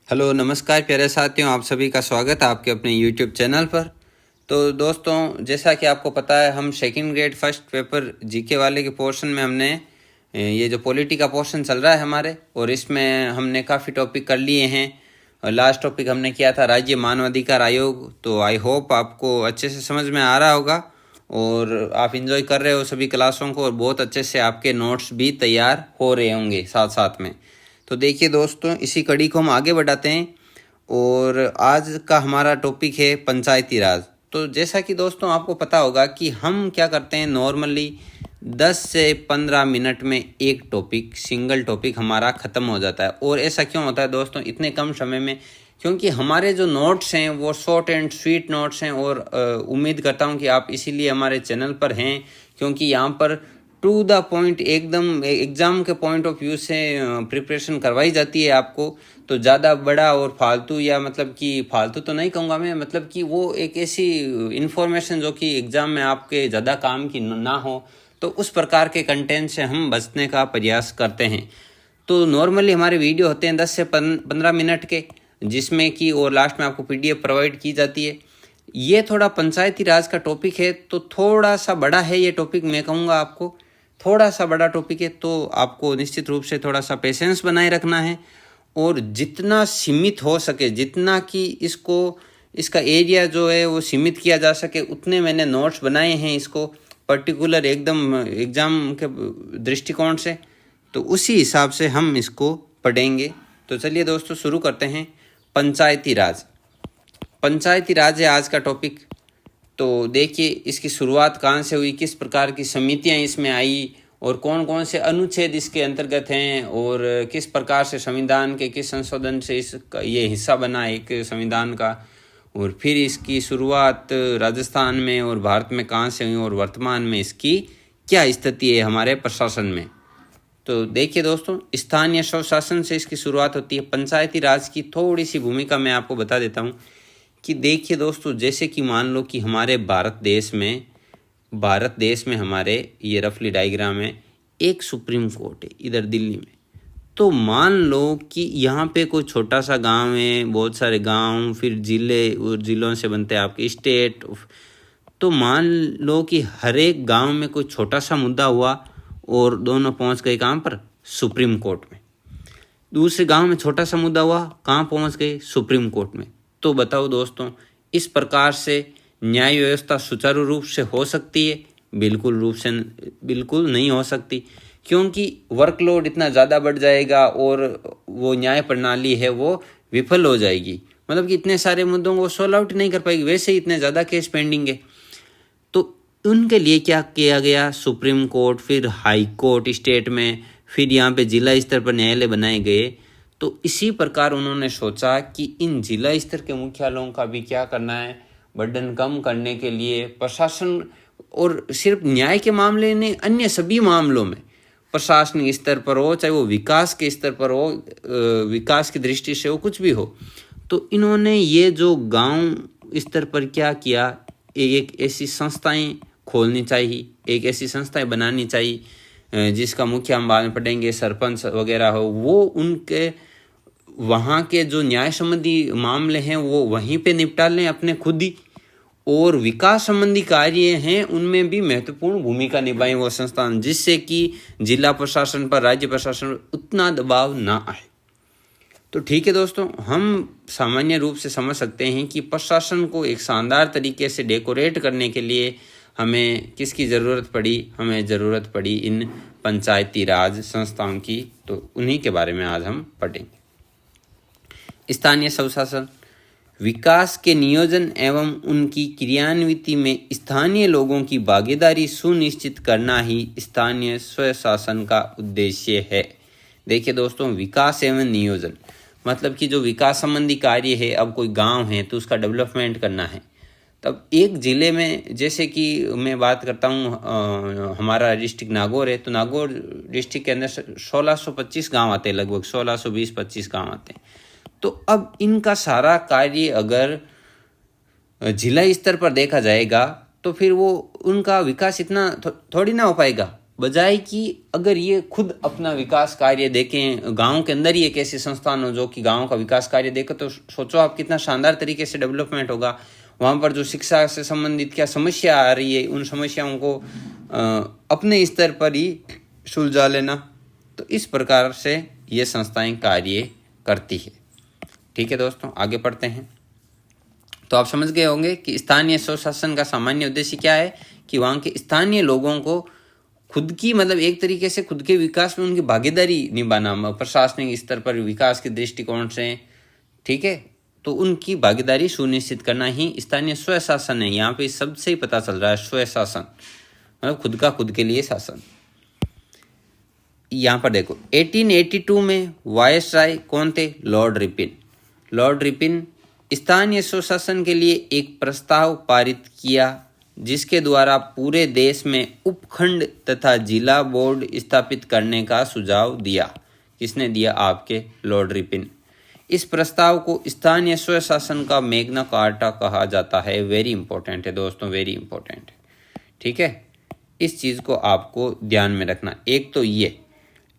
Hello नमस्कार प्यारे साथियों, आप सभी का स्वागत है आपके अपने यूट्यूब चैनल पर। तो दोस्तों, जैसा कि आपको पता है, हम second grade first paper GK वाले के पोर्शन में हमने ये जो पॉलिटी का पोर्शन चल रहा है हमारे, और इसमें हमने काफ़ी टॉपिक कर लिए हैं। और लास्ट टॉपिक हमने किया था राज्य मानवाधिकार आयोग। तो आई होप आपको अच्छे से समझ में आ रहा होगा और आप इंजॉय कर रहे हो सभी क्लासों को, और बहुत अच्छे से आपके नोट्स भी तैयार हो रहे होंगे साथ साथ में। तो देखिए दोस्तों, इसी कड़ी को हम आगे बढ़ाते हैं और आज का हमारा टॉपिक है पंचायती राज। तो जैसा कि दोस्तों आपको पता होगा कि हम क्या करते हैं, नॉर्मली 10 से 15 मिनट में एक टॉपिक, सिंगल टॉपिक हमारा ख़त्म हो जाता है। और ऐसा क्यों होता है दोस्तों इतने कम समय में? क्योंकि हमारे जो नोट्स हैं वो शॉर्ट एंड स्वीट नोट्स हैं, और उम्मीद करता हूं कि आप इसीलिए हमारे चैनल पर हैं, क्योंकि यहाँ पर टू द पॉइंट, एकदम एग्ज़ाम के पॉइंट ऑफ व्यू से प्रिपरेशन करवाई जाती है आपको। तो ज़्यादा बड़ा और फालतू, या मतलब कि फालतू तो नहीं कहूँगा मैं, मतलब कि वो एक ऐसी इन्फॉर्मेशन जो कि एग्ज़ाम में आपके ज़्यादा काम की ना हो, तो उस प्रकार के कंटेंट से हम बचने का प्रयास करते हैं। तो नॉर्मली हमारे वीडियो होते हैं 10 से 15 मिनट के, जिसमें कि और लास्ट में आपको पीडीएफ प्रोवाइड की जाती है। ये थोड़ा पंचायती राज का टॉपिक है, तो थोड़ा सा बड़ा है ये टॉपिक, मैं कहूँगा आपको थोड़ा सा बड़ा टॉपिक है। तो आपको निश्चित रूप से थोड़ा सा पेशेंस बनाए रखना है, और जितना सीमित हो सके, जितना कि इसका एरिया जो है वो सीमित किया जा सके, उतने मैंने नोट्स बनाए हैं इसको पर्टिकुलर एकदम एग्ज़ाम के दृष्टिकोण से। तो उसी हिसाब से हम इसको पढ़ेंगे। तो चलिए दोस्तों शुरू करते हैं। पंचायती राज। पंचायती राज है आज का टॉपिक। तो देखिए इसकी शुरुआत कहाँ से हुई, किस प्रकार की समितियाँ इसमें आई, और कौन कौन से अनुच्छेद इसके अंतर्गत हैं, और किस प्रकार से संविधान के किस संशोधन से इसका ये हिस्सा बना एक संविधान का, और फिर इसकी शुरुआत राजस्थान में और भारत में कहाँ से हुई, और वर्तमान में इसकी क्या स्थिति है हमारे प्रशासन में। तो देखिए दोस्तों, स्थानीय स्वशासन से इसकी शुरुआत होती है। पंचायती राज की थोड़ी सी भूमिका मैं आपको बता देता हूँ कि देखिए दोस्तों, जैसे कि मान लो कि हमारे भारत देश में हमारे ये रफली डायग्राम है, एक सुप्रीम कोर्ट है इधर दिल्ली में। तो मान लो कि यहाँ पे कोई छोटा सा गांव है, बहुत सारे गांव, फिर जिले, और जिलों से बनते हैं आपके स्टेट। तो मान लो कि हर एक गांव में कोई छोटा सा मुद्दा हुआ और दोनों पहुँच गए कहाँ पर, सुप्रीम कोर्ट में। दूसरे गांव में छोटा सा मुद्दा हुआ, कहाँ पहुँच गए, सुप्रीम कोर्ट में। तो बताओ दोस्तों, इस प्रकार से न्याय व्यवस्था सुचारू रूप से हो सकती है? बिल्कुल नहीं हो सकती, क्योंकि वर्कलोड इतना ज़्यादा बढ़ जाएगा और वो न्याय प्रणाली है वो विफल हो जाएगी। मतलब कि इतने सारे मुद्दों को सॉल्व आउट नहीं कर पाएगी, वैसे ही इतने ज़्यादा केस पेंडिंग है। तो उनके लिए क्या किया गया, सुप्रीम कोर्ट, फिर हाई कोर्ट स्टेट में, फिर यहाँ पे जिला स्तर पर न्यायालय बनाए गए। तो इसी प्रकार उन्होंने सोचा कि इन जिला स्तर के मुख्यालयों का भी क्या करना है, बर्डन कम करने के लिए प्रशासन, और सिर्फ न्याय के मामले नहीं, अन्य सभी मामलों में प्रशासनिक स्तर पर हो, चाहे वो विकास के स्तर पर हो, विकास की दृष्टि से हो, कुछ भी हो। तो इन्होंने ये जो गांव स्तर पर क्या किया, एक ऐसी संस्थाएं खोलनी चाहिए, एक ऐसी संस्थाएं बनानी चाहिए जिसका मुख्य हम बाद में पढ़ेंगे, सरपंच वगैरह हो, वो उनके वहाँ के जो न्याय संबंधी मामले हैं वो वहीं पे निपटा लें अपने खुद ही, और विकास संबंधी कार्य हैं उनमें भी महत्वपूर्ण भूमिका निभाएं वो संस्थान, जिससे कि जिला प्रशासन पर, राज्य प्रशासन पर उतना दबाव ना आए। तो ठीक है दोस्तों, हम सामान्य रूप से समझ सकते हैं कि प्रशासन को एक शानदार तरीके से डेकोरेट करने के लिए हमें किसकी ज़रूरत पड़ी, हमें ज़रूरत पड़ी इन पंचायती राज संस्थाओं की। तो उन्हीं के बारे में आज हम पढ़ेंगे। स्थानीय स्वशासन। विकास के नियोजन एवं उनकी क्रियान्विति में स्थानीय लोगों की भागीदारी सुनिश्चित करना ही स्थानीय स्वशासन का उद्देश्य है। देखिए दोस्तों, विकास एवं नियोजन मतलब कि जो विकास संबंधी कार्य है, अब कोई गांव है तो उसका डेवलपमेंट करना है। तब एक ज़िले में, जैसे कि मैं बात करता हूँ, हमारा डिस्ट्रिक्ट नागौर है, तो नागौर डिस्ट्रिक्ट के अंदर 1625 गांव आते हैं, लगभग 1620-25 गांव आते हैं। तो अब इनका सारा कार्य अगर जिला स्तर पर देखा जाएगा तो फिर वो उनका विकास इतना थोड़ी ना हो पाएगा। बजाय कि अगर ये खुद अपना विकास कार्य देखें, गांव के अंदर ही एक ऐसी संस्थान हो जो कि गांव का विकास कार्य देखे, तो सोचो आप कितना शानदार तरीके से डेवलपमेंट होगा। वहाँ पर जो शिक्षा से संबंधित क्या समस्या आ रही है, उन समस्याओं को अपने स्तर पर ही सुलझा लेना। तो इस प्रकार से ये संस्थाएं कार्य करती है। ठीक है दोस्तों, आगे पढ़ते हैं। तो आप समझ गए होंगे कि स्थानीय स्वशासन का सामान्य उद्देश्य क्या है, कि वहाँ के स्थानीय लोगों को खुद की मतलब एक तरीके से खुद के विकास में उनकी भागीदारी निभाना, प्रशासनिक स्तर पर विकास के दृष्टिकोण से, ठीक है, तो उनकी भागीदारी सुनिश्चित करना ही स्थानीय स्वशासन है। यहाँ पे शब्द से ही पता चल रहा है, स्वशासन मतलब खुद का खुद के लिए शासन। यहाँ पर देखो 1882 में वायसराय कौन थे? Lord Ripon. लॉर्ड रिपिन स्थानीय स्वशासन के लिए एक प्रस्ताव पारित किया जिसके द्वारा पूरे देश में उपखंड तथा जिला बोर्ड स्थापित करने का सुझाव दिया। किसने दिया? आपके लॉर्ड रिपिन। इस प्रस्ताव को स्थानीय स्वशासन का मैग्ना कार्टा कहा जाता है। वेरी इंपॉर्टेंट है दोस्तों, वेरी इंपॉर्टेंट है। ठीक है, इस चीज़ को आपको ध्यान में रखना। एक तो ये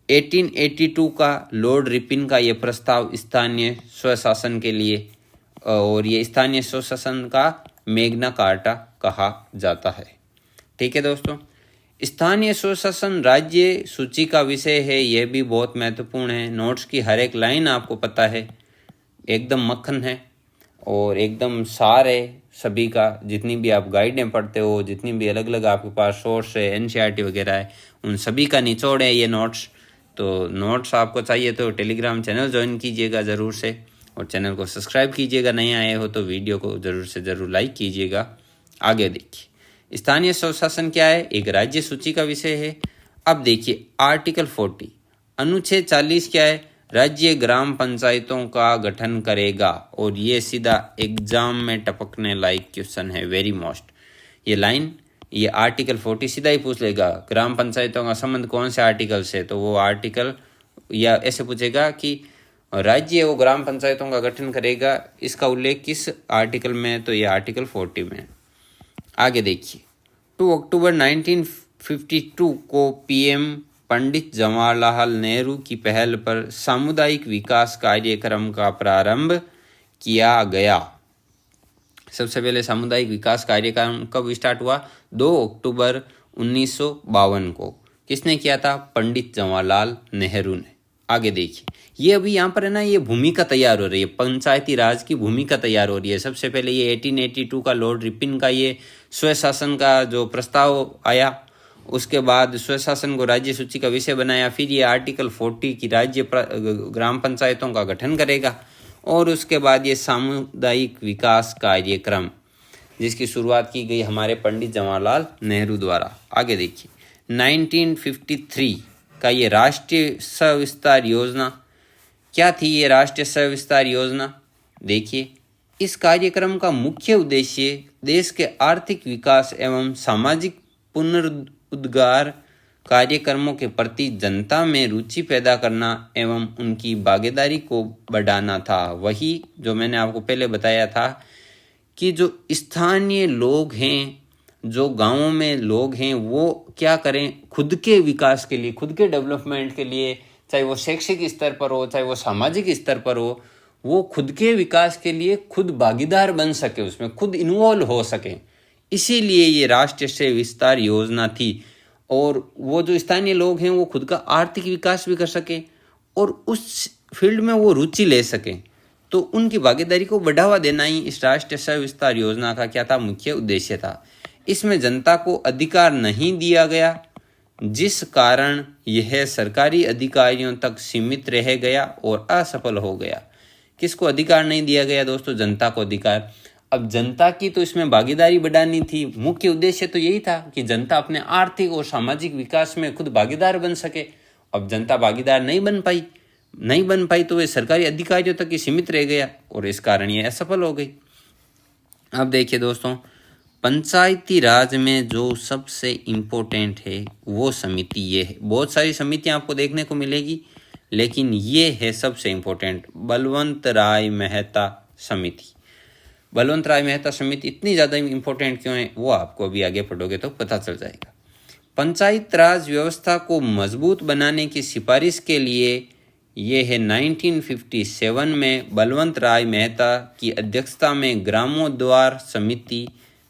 1882 का लॉर्ड रिपिन का ये प्रस्ताव स्थानीय स्वशासन के लिए, और ये स्थानीय स्वशासन का मैग्ना कार्टा कहा जाता है। ठीक है दोस्तों, स्थानीय स्वशासन राज्य सूची का विषय है, यह भी बहुत महत्वपूर्ण है। नोट्स की हर एक लाइन आपको पता है, एकदम मक्खन है और एकदम सार है सभी का। जितनी भी आप गाइडें पढ़ते हो, जितनी भी अलग अलग आपके पास सोर्स है, एनसीईआरटी वगैरह है, उन सभी का निचोड़ है ये नोट्स। तो नोट्स आपको चाहिए तो टेलीग्राम चैनल ज्वाइन कीजिएगा ज़रूर से, और चैनल को सब्सक्राइब कीजिएगा। नए आए हो तो वीडियो को ज़रूर से ज़रूर लाइक कीजिएगा। आगे देखिए, स्थानीय स्वशासन क्या है? एक राज्य सूची का विषय है। अब देखिए आर्टिकल 40 अनुच्छेद 40 क्या है? राज्य ग्राम पंचायतों का गठन करेगा। और ये सीधा एग्जाम में टपकने लायक क्वेश्चन है, वेरी मोस्ट। ये लाइन, ये आर्टिकल 40 सीधा ही पूछ लेगा, ग्राम पंचायतों का संबंध कौन से आर्टिकल से? तो वो आर्टिकल, या ऐसे पूछेगा कि राज्य वो ग्राम पंचायतों का गठन करेगा, इसका उल्लेख किस आर्टिकल में? तो ये आर्टिकल 40 में। आगे देखिए, 2 अक्टूबर 1952 को पीएम पंडित जवाहरलाल नेहरू की पहल पर सामुदायिक विकास कार्यक्रम का प्रारंभ किया गया। सबसे पहले सामुदायिक विकास कार्यक्रम कब स्टार्ट हुआ? 2 अक्टूबर 1952 को। किसने किया था? पंडित जवाहरलाल नेहरू ने। आगे देखिए, ये अभी यहाँ पर है ना, ये भूमिका तैयार हो रही है, पंचायती राज की भूमिका तैयार हो रही है। सबसे पहले ये 1882 का लॉर्ड रिपिन का ये स्वशासन का जो प्रस्ताव आया, उसके बाद स्वशासन को राज्य सूची का विषय बनाया, फिर ये आर्टिकल 40 की राज्य ग्राम पंचायतों का गठन करेगा, और उसके बाद ये सामुदायिक विकास कार्यक्रम जिसकी शुरुआत की गई हमारे पंडित जवाहरलाल नेहरू द्वारा। आगे देखिए, 1953 का ये राष्ट्रीय सविस्तार योजना क्या थी? ये राष्ट्रीय सविस्तार योजना, देखिए, इस कार्यक्रम का मुख्य उद्देश्य देश के आर्थिक विकास एवं सामाजिक पुनरुद्धार कार्यक्रमों के प्रति जनता में रुचि पैदा करना एवं उनकी भागीदारी को बढ़ाना था। वही जो मैंने आपको पहले बताया था कि जो स्थानीय लोग हैं, जो गांवों में लोग हैं, वो क्या करें, खुद के विकास के लिए, खुद के डेवलपमेंट के लिए, चाहे वो शैक्षिक स्तर पर हो, चाहे वो सामाजिक स्तर पर हो, वो खुद के विकास के लिए खुद भागीदार बन सके, उसमें खुद इन्वॉल्व हो सके। इसीलिए ये राष्ट्रीय से विस्तार योजना थी। और वो जो स्थानीय लोग हैं वो खुद का आर्थिक विकास भी कर सके और उस फील्ड में वो रुचि ले सकें, तो उनकी भागीदारी को बढ़ावा देना ही इस राष्ट्रीय से विस्तार योजना का क्या था? मुख्य उद्देश्य था। इसमें जनता को अधिकार नहीं दिया गया, जिस कारण यह सरकारी अधिकारियों तक सीमित रह गया और असफल हो गया। किसको अधिकार नहीं दिया गया दोस्तों? जनता को अधिकार। अब जनता की तो इसमें भागीदारी बढ़ानी थी, मुख्य उद्देश्य तो यही था कि जनता अपने आर्थिक और सामाजिक विकास में खुद भागीदार बन सके। अब जनता भागीदार नहीं बन पाई तो वे सरकारी अधिकारियों तक ही सीमित रह गया और इस कारण ये असफल हो गई। अब देखिए दोस्तों, पंचायती राज में जो सबसे इम्पोर्टेंट है वो समिति ये है। बहुत सारी समितियां आपको देखने को मिलेगी, लेकिन ये है सबसे इम्पोर्टेंट, बलवंत राय मेहता समिति। बलवंत राय मेहता समिति इतनी ज़्यादा इम्पोर्टेंट क्यों है वो आपको अभी आगे पढ़ोगे तो पता चल जाएगा। पंचायत राज व्यवस्था को मजबूत बनाने की सिफारिश के लिए ये है 1957 में बलवंत राय मेहता की अध्यक्षता में ग्रामोद्धार समिति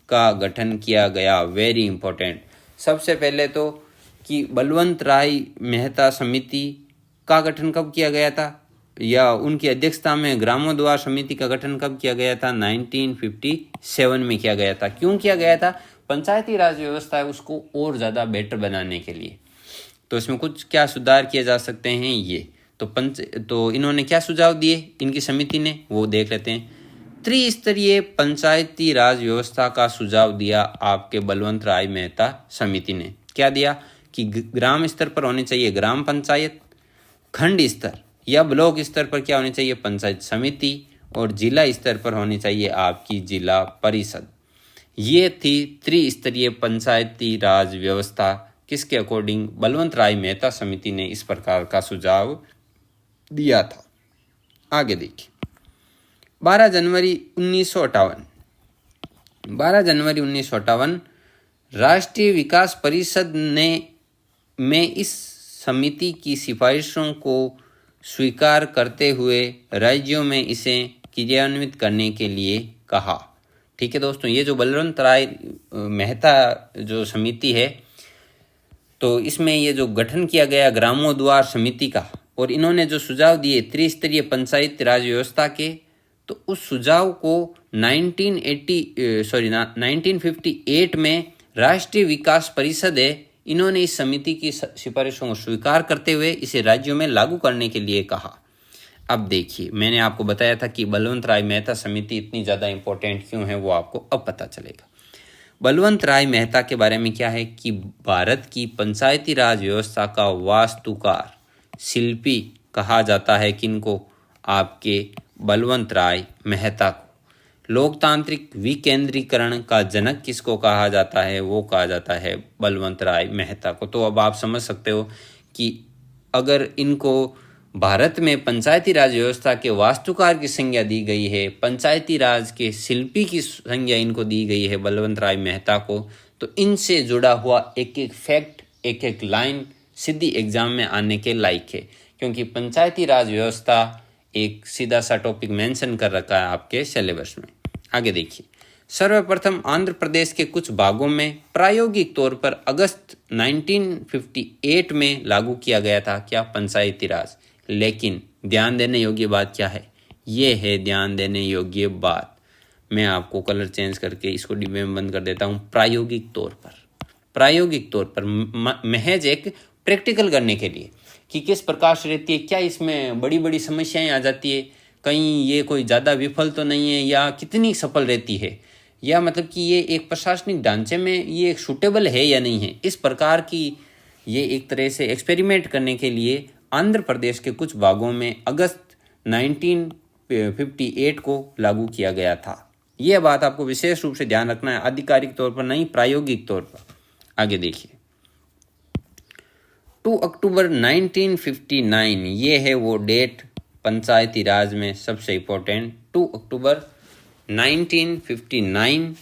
का गठन किया गया। Very important. सबसे पहले तो कि बलवंत राय मेहता समिति का गठन कब किया गया था, या उनकी अध्यक्षता में ग्रामोद्धार समिति का गठन कब किया गया था? 1957 में किया गया था। क्यों किया गया था? पंचायती राज व्यवस्था है उसको और ज़्यादा बेटर बनाने के लिए। तो इसमें कुछ क्या सुधार किए जा सकते हैं ये तो इन्होंने क्या सुझाव दिए इनकी समिति ने, वो देख लेते हैं। त्रिस्तरीय पंचायती राज व्यवस्था का सुझाव दिया आपके बलवंत राय मेहता समिति ने। क्या दिया कि ग्राम स्तर पर होने चाहिए ग्राम पंचायत, खंड स्तर या ब्लॉक स्तर पर क्या होनी चाहिए? पंचायत समिति, और जिला स्तर पर होनी चाहिए आपकी जिला परिषद। ये थी त्रिस्तरीय पंचायती राज व्यवस्था, किसके अकॉर्डिंग? बलवंत राय मेहता समिति ने इस प्रकार का सुझाव दिया था। आगे देखिए 12 जनवरी 1958 राष्ट्रीय विकास परिषद ने में इस समिति की सिफारिशों को स्वीकार करते हुए राज्यों में इसे क्रियान्वित करने के लिए कहा। ठीक है दोस्तों, ये जो बलवंत राय मेहता जो समिति है, तो इसमें ये जो गठन किया गया ग्रामोद्धार समिति का, और इन्होंने जो सुझाव दिए त्रिस्तरीय पंचायत राज व्यवस्था के, तो उस सुझाव को 1958 में राष्ट्रीय विकास परिषद है, इन्होंने इस समिति की सिफारिशों को स्वीकार करते हुए इसे राज्यों में लागू करने के लिए कहा। अब देखिए, मैंने आपको बताया था कि बलवंत राय मेहता समिति इतनी ज़्यादा इंपॉर्टेंट क्यों है, वो आपको अब पता चलेगा। बलवंत राय मेहता के बारे में क्या है कि भारत की पंचायती राज व्यवस्था का वास्तुकार, शिल्पी कहा जाता है किनको? आपके बलवंत राय मेहता को। लोकतांत्रिक विकेंद्रीकरण का जनक किसको कहा जाता है? वो कहा जाता है बलवंत राय मेहता को। तो अब आप समझ सकते हो कि अगर इनको भारत में पंचायती राज व्यवस्था के वास्तुकार की संज्ञा दी गई है, पंचायती राज के शिल्पी की संज्ञा इनको दी गई है बलवंत राय मेहता को, तो इनसे जुड़ा हुआ एक एक फैक्ट, एक एक लाइन सीधी एग्जाम में आने के लायक है, क्योंकि पंचायती राज व्यवस्था एक सीधा सा टॉपिक मेंशन कर रखा है आपके सिलेबस में। आगे देखिए, सर्वप्रथम आंध्र प्रदेश के कुछ भागों में प्रायोगिक तौर पर अगस्त 1958 में लागू किया गया था क्या? पंचायती राज। लेकिन ध्यान देने योग्य बात क्या है? ये है ध्यान देने योग्य बात। मैं आपको कलर चेंज करके इसको डिब्बे में बंद कर देता हूँ। प्रायोगिक तौर पर महज एक प्रैक्टिकल करने के लिए कि किस प्रकार से रहती है, क्या इसमें बड़ी बड़ी समस्याएं आ जाती है, कहीं ये कोई ज़्यादा विफल तो नहीं है, या कितनी सफल रहती है, या मतलब कि ये एक प्रशासनिक ढांचे में ये सूटेबल है या नहीं है। इस प्रकार की ये एक तरह से एक्सपेरिमेंट करने के लिए आंध्र प्रदेश के कुछ भागों में अगस्त 1958 को लागू किया गया था। यह बात आपको विशेष रूप से ध्यान रखना है, आधिकारिक तौर पर नहीं, प्रायोगिक तौर पर। आगे देखिए 2 अक्टूबर 1959, ये है वो डेट पंचायती राज में सबसे इम्पोर्टेंट। 2 अक्टूबर 1959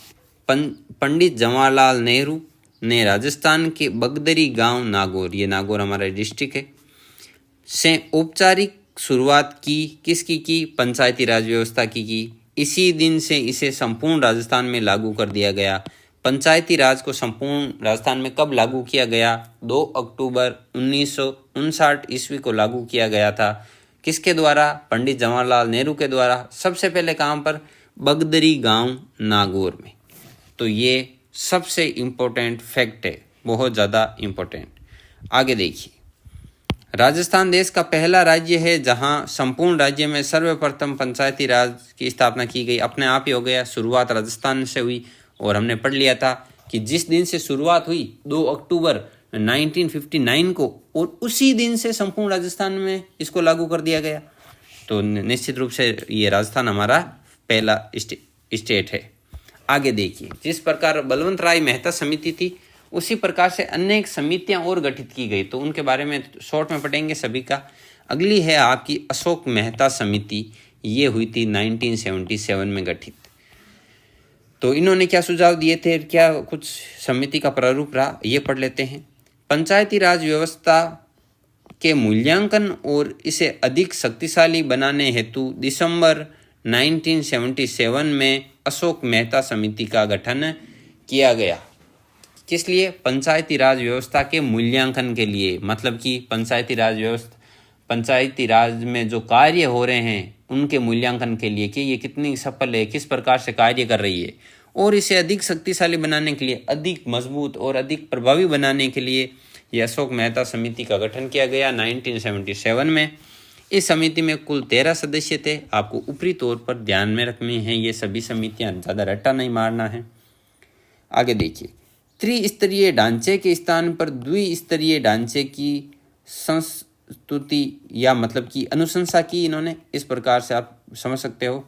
पंडित जवाहरलाल नेहरू ने राजस्थान के बगदरी गांव नागौर, ये नागौर हमारा डिस्ट्रिक्ट है, से औपचारिक शुरुआत की। किसकी की? पंचायती राज व्यवस्था की। इसी दिन से इसे संपूर्ण राजस्थान में लागू कर दिया गया। पंचायती राज को संपूर्ण राजस्थान में कब लागू किया गया? 2 अक्टूबर 1959 ईस्वी को लागू किया गया था। किसके द्वारा? पंडित जवाहरलाल नेहरू के द्वारा। सबसे पहले कहाँ पर? बगदरी गांव नागौर में। तो ये सबसे इम्पोर्टेंट फैक्ट है, बहुत ज़्यादा इम्पोर्टेंट। आगे देखिए, राजस्थान देश का पहला राज्य है जहां संपूर्ण राज्य में सर्वप्रथम पंचायती राज की स्थापना की गई। अपने आप ही हो गया, शुरुआत राजस्थान से हुई। और हमने पढ़ लिया था कि जिस दिन से शुरुआत हुई 2 अक्टूबर 1959 को, और उसी दिन से संपूर्ण राजस्थान में इसको लागू कर दिया गया। तो निश्चित रूप से ये राजस्थान हमारा पहला स्टेट है। आगे देखिए, जिस प्रकार बलवंत राय मेहता समिति थी, उसी प्रकार से अनेक समितियां और गठित की गई। तो उनके बारे में शॉर्ट में पढ़ेंगे सभी का। अगली है आपकी अशोक मेहता समिति, ये हुई थी 1977 में गठित। तो इन्होंने क्या सुझाव दिए थे, क्या कुछ समिति का प्रारूप रहा, ये पढ़ लेते हैं। पंचायती राज व्यवस्था के मूल्यांकन और इसे अधिक शक्तिशाली बनाने हेतु दिसंबर 1977 में अशोक मेहता समिति का गठन किया गया। किस लिए? पंचायती राज व्यवस्था के मूल्यांकन के लिए, मतलब कि पंचायती राज में जो कार्य हो रहे हैं उनके मूल्यांकन के लिए कि ये कितनी सफल है, किस प्रकार से कार्य कर रही है, और इसे अधिक शक्तिशाली बनाने के लिए, अधिक मजबूत और अधिक प्रभावी बनाने के लिए ये अशोक मेहता समिति का गठन किया गया 1977 में। इस समिति में कुल 13 सदस्य थे। आपको ऊपरी तौर पर ध्यान में रखनी है ये सभी समितियां, ज़्यादा रट्टा नहीं मारना है। आगे देखिए, त्रिस्तरीय ढांचे के स्थान पर द्विस्तरीय ढांचे की संस्तुति या मतलब कि अनुशंसा की इन्होंने, इस प्रकार से आप समझ सकते हो।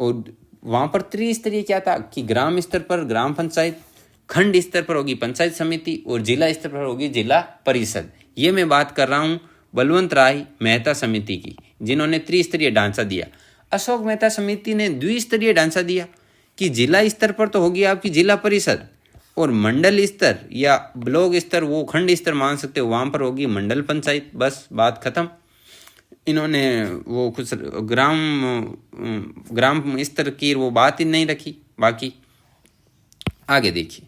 और वहाँ पर त्रिस्तरीय क्या था कि ग्राम स्तर पर ग्राम पंचायत, खंड स्तर पर होगी पंचायत समिति और जिला स्तर पर होगी जिला परिषद। ये मैं बात कर रहा हूँ बलवंत राय मेहता समिति की, जिन्होंने त्रिस्तरीय ढांचा दिया। अशोक मेहता समिति ने द्विस्तरीय ढांचा दिया कि जिला स्तर पर तो होगी आपकी जिला परिषद, और मंडल स्तर या ब्लॉक स्तर, वो खंड स्तर मान सकते हो, वहाँ पर होगी मंडल पंचायत। बस बात खत्म। इन्होंने वो कुछ ग्राम स्तर की वो बात ही नहीं रखी। बाकी आगे देखिए,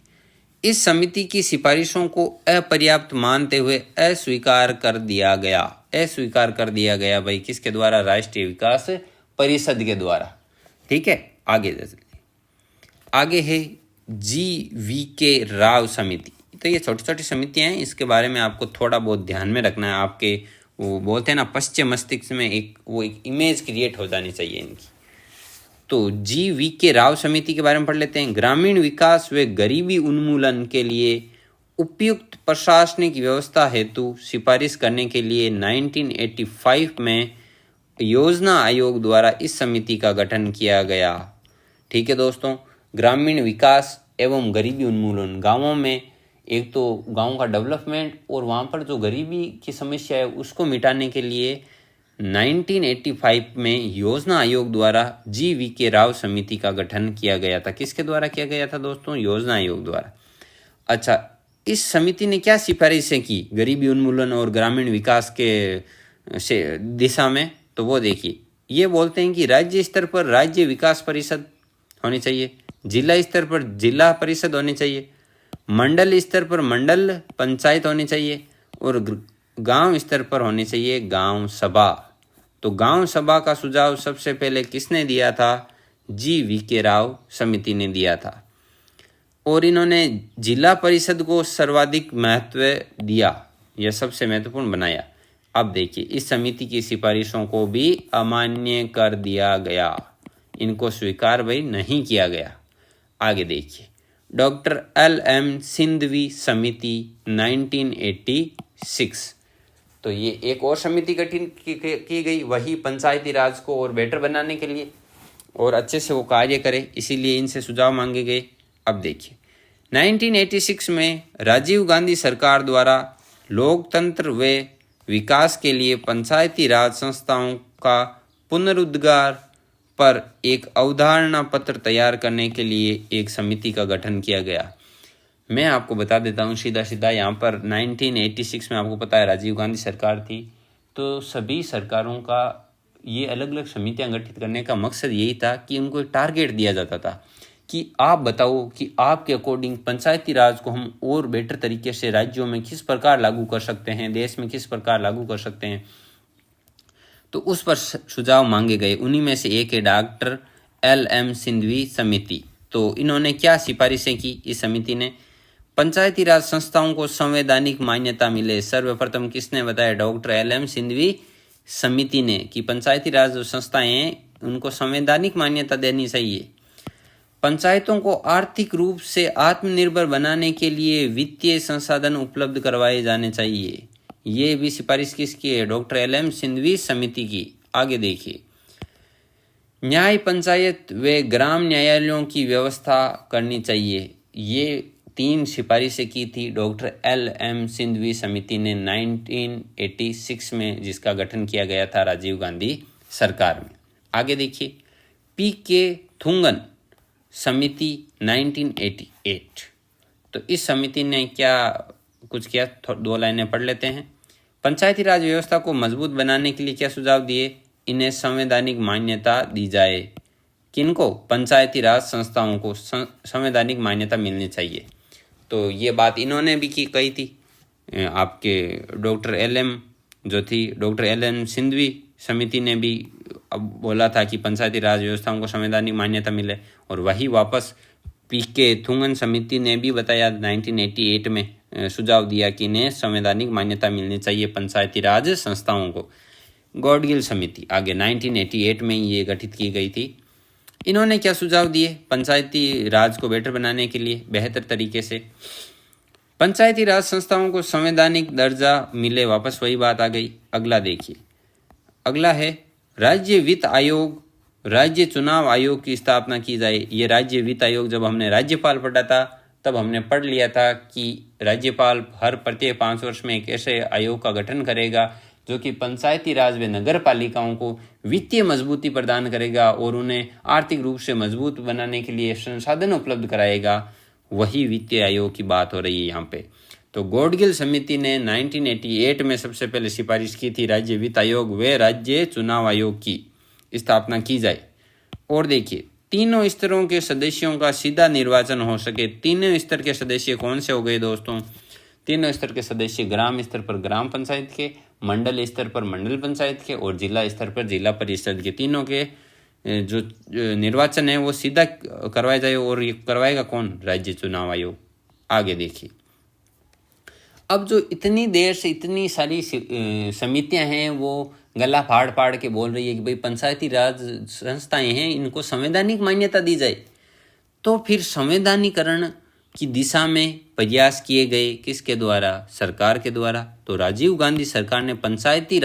इस समिति की सिफारिशों को अपर्याप्त मानते हुए अस्वीकार कर दिया गया भाई, किसके द्वारा? राष्ट्रीय विकास परिषद के द्वारा। ठीक है, आगे है GVK राव समिति। तो ये छोटी छोटी समितियां हैं, इसके बारे में आपको थोड़ा बहुत ध्यान में रखना है। आपके वो बोलते हैं ना, पश्चिम मस्तिष्क में एक इमेज क्रिएट हो जानी चाहिए इनकी। तो GVK राव समिति के बारे में पढ़ लेते हैं। ग्रामीण विकास व गरीबी उन्मूलन के लिए उपयुक्त प्रशासनिक व्यवस्था हेतु सिफारिश करने के लिए 1985 में योजना आयोग द्वारा इस समिति का गठन किया गया। ठीक है दोस्तों, ग्रामीण विकास एवं गरीबी उन्मूलन, गांवों में एक तो गांव का डेवलपमेंट और वहाँ पर जो गरीबी की समस्या है उसको मिटाने के लिए 1985 में योजना आयोग द्वारा GVK राव समिति का गठन किया गया था। किसके द्वारा किया गया था दोस्तों? योजना आयोग द्वारा। अच्छा, इस समिति ने क्या सिफारिशें की गरीबी उन्मूलन और ग्रामीण विकास के दिशा में? तो वो देखिए, ये बोलते हैं कि राज्य स्तर पर राज्य विकास परिषद होनी चाहिए, जिला स्तर पर जिला परिषद होनी चाहिए, मंडल स्तर पर मंडल पंचायत होनी चाहिए, और गांव स्तर पर होनी चाहिए गांव सभा। तो गांव सभा का सुझाव सबसे पहले किसने दिया था? GVK राव समिति ने दिया था। और इन्होंने जिला परिषद को सर्वाधिक महत्व दिया, यह सबसे महत्वपूर्ण बनाया। अब देखिए, इस समिति की सिफारिशों को भी अमान्य कर दिया गया, इनको स्वीकार भाई नहीं किया गया। आगे देखिए, डॉक्टर LM सिंधवी समिति 1986। तो ये एक और समिति गठित की गई, वही पंचायती राज को और बेटर बनाने के लिए और अच्छे से वो कार्य करे, इसीलिए इनसे सुझाव मांगे गए। अब देखिए, 1986 में राजीव गांधी सरकार द्वारा लोकतंत्र व विकास के लिए पंचायती राज संस्थाओं का पुनरुद्धार पर एक अवधारणा पत्र तैयार करने के लिए एक समिति का गठन किया गया। मैं आपको बता देता हूँ सीधा यहाँ पर 1986 में आपको पता है राजीव गांधी सरकार थी, तो सभी सरकारों का ये अलग अलग समितियाँ गठित करने का मकसद यही था कि उनको एक टारगेट दिया जाता था कि आप बताओ कि आपके अकॉर्डिंग पंचायती राज को हम और बेटर तरीके से राज्यों में किस प्रकार लागू कर सकते हैं, देश में किस प्रकार लागू कर सकते हैं। तो उस पर सुझाव मांगे गए। उन्हीं में से एक है डॉक्टर LM सिंधवी समिति। तो इन्होंने क्या सिफारिशें की? इस समिति ने पंचायती राज संस्थाओं को संवैधानिक मान्यता मिले। सर्वप्रथम किसने बताया? डॉक्टर LM सिंधवी समिति ने, कि पंचायती राज जो संस्थाएं हैं उनको संवैधानिक मान्यता देनी चाहिए। पंचायतों को आर्थिक रूप से आत्मनिर्भर बनाने के लिए वित्तीय संसाधन उपलब्ध करवाए जाने चाहिए। ये भी सिफारिश किसकी है? डॉक्टर LM सिंधवी समिति की। आगे देखिए, न्याय पंचायत व ग्राम न्यायालयों की व्यवस्था करनी चाहिए। ये 3 सिफारिशें की थी डॉक्टर LM सिंधवी समिति ने 1986 में, जिसका गठन किया गया था राजीव गांधी सरकार में। आगे देखिए, PK थुंगन समिति 1988। तो इस समिति ने क्या कुछ किया, 2 लाइनें पढ़ लेते हैं। पंचायती राज व्यवस्था को मजबूत बनाने के लिए क्या सुझाव दिए? इन्हें संवैधानिक मान्यता दी जाए। किनको? पंचायती राज संस्थाओं को संवैधानिक मान्यता मिलनी चाहिए। तो ये बात इन्होंने भी कही थी। आपके डॉक्टर एल एम सिंधवी समिति ने भी अब बोला था कि पंचायती राज व्यवस्थाओं को संवैधानिक मान्यता मिले, और वही वापस पीके थुंगन समिति ने भी बताया 1988 में सुझाव दिया कि इन्हें संवैधानिक मान्यता मिलनी चाहिए पंचायती राज संस्थाओं को। गॉडगिल समिति आगे 1988 में ये गठित की गई थी। इन्होंने क्या सुझाव दिए पंचायती राज को बेहतर बनाने के लिए, बेहतर तरीके से? पंचायती राज संस्थाओं को संवैधानिक दर्जा मिले, वापस वही बात आ गई। अगला देखिए, अगला है राज्य वित्त आयोग, राज्य चुनाव आयोग की स्थापना की जाए। ये राज्य वित्त आयोग जब हमने राज्यपाल पढ़ा था तब हमने पढ़ लिया था कि राज्यपाल हर प्रत्येक 5 वर्ष में एक ऐसे आयोग का गठन करेगा जो कि पंचायती राज व नगर पालिकाओं को वित्तीय मजबूती प्रदान करेगा और उन्हें आर्थिक रूप से मजबूत बनाने के लिए संसाधन उपलब्ध कराएगा। वही वित्तीय आयोग की बात हो रही है यहाँ पे। तो गॉडगिल समिति ने 1988 में सबसे पहले सिफारिश की थी राज्य वित्त आयोग व राज्य चुनाव आयोग की स्थापना की जाए। और देखिए, तीनों स्तरों के सदस्यों का सीधा निर्वाचन हो सके। तीनों स्तर के सदस्य कौन से हो गए दोस्तों? तीनों स्तर के सदस्य ग्राम स्तर पर ग्राम पंचायत के, मंडल स्तर पर मंडल पंचायत के और जिला स्तर पर जिला परिषद के। तीनों के जो निर्वाचन है वो सीधा करवाया जाए, और ये करवाएगा कौन? राज्य चुनाव आयोग। आगे देखिए, अब जो इतनी देर से इतनी सारी समितियां हैं वो गला फाड़ फाड़ के बोल रही है कि भाई पंचायती राज संस्थाएं हैं, इनको संवैधानिक मान्यता दी जाए। तो फिर संवैधानिकरण की दिशा में प्रयास किए गए किसके द्वारा? सरकार के द्वारा। तो राजीव गांधी सरकार ने पंचायती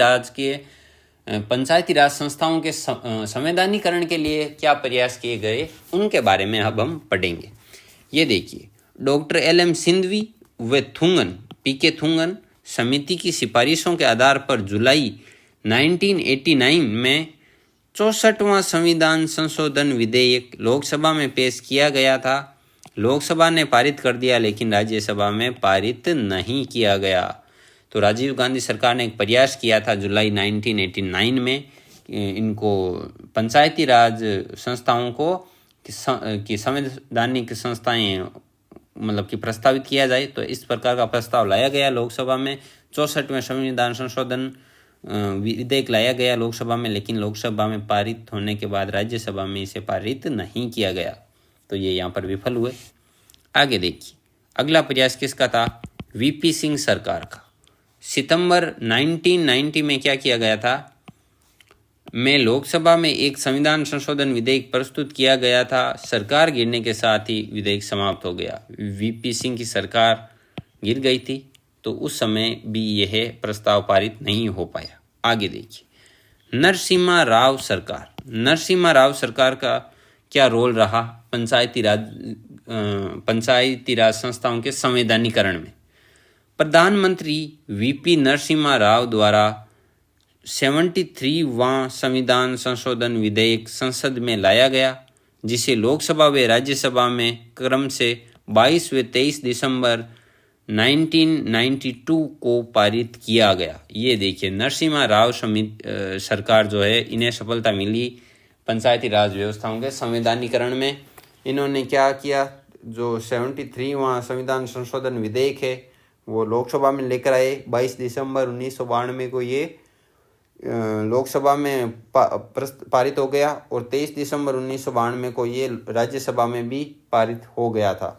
राज संस्थाओं के संवैधानिकरण के लिए क्या प्रयास किए गए उनके बारे में अब हम पढ़ेंगे। ये देखिए, डॉक्टर एल.एम. सिंधवी व पीके थुंगन समिति की सिफारिशों के आधार पर जुलाई 1989 में 64वां संविधान संशोधन विधेयक लोकसभा में पेश किया गया था। लोकसभा ने पारित कर दिया, लेकिन राज्यसभा में पारित नहीं किया गया। तो राजीव गांधी सरकार ने एक प्रयास किया था जुलाई 1989 में इनको पंचायती राज संस्थाओं को कि संवैधानिक संस्थाएं मतलब कि प्रस्तावित किया जाए। तो इस प्रकार का प्रस्ताव लाया गया लोकसभा में। 64वें संविधान संशोधन विधेयक लाया गया लोकसभा में, लेकिन लोकसभा में पारित होने के बाद राज्यसभा में इसे पारित नहीं किया गया। तो ये यहाँ पर विफल हुए। आगे देखिए, अगला प्रयास किसका था? वीपी सिंह सरकार का। सितंबर 1990 में क्या किया गया था? में लोकसभा में एक संविधान संशोधन विधेयक प्रस्तुत किया गया था। सरकार गिरने के साथ ही विधेयक समाप्त हो गया। वीपी सिंह की सरकार गिर गई थी, तो उस समय भी यह प्रस्ताव पारित नहीं हो पाया। आगे देखिए, नरसिम्हा राव सरकार। नरसिम्हा राव सरकार का क्या रोल रहा पंचायती राज संस्थाओं के संवैधानिकरण में? प्रधानमंत्री वीपी नरसिम्हा राव द्वारा 73वां संविधान संशोधन विधेयक संसद में लाया गया, जिसे लोकसभा व राज्यसभा में क्रम से 22 व 23 दिसंबर 1992 को पारित किया गया। ये देखिए, नरसिम्हा राव सरकार जो है, इन्हें सफलता मिली पंचायती राज व्यवस्थाओं के संवैधानिकरण में। इन्होंने क्या किया? जो 73वां संविधान संशोधन विधेयक है वो लोकसभा में लेकर आए। 22 दिसंबर 1992 को ये लोकसभा में पारित हो गया, और 23 दिसंबर 1992 को ये राज्यसभा में भी पारित हो गया था।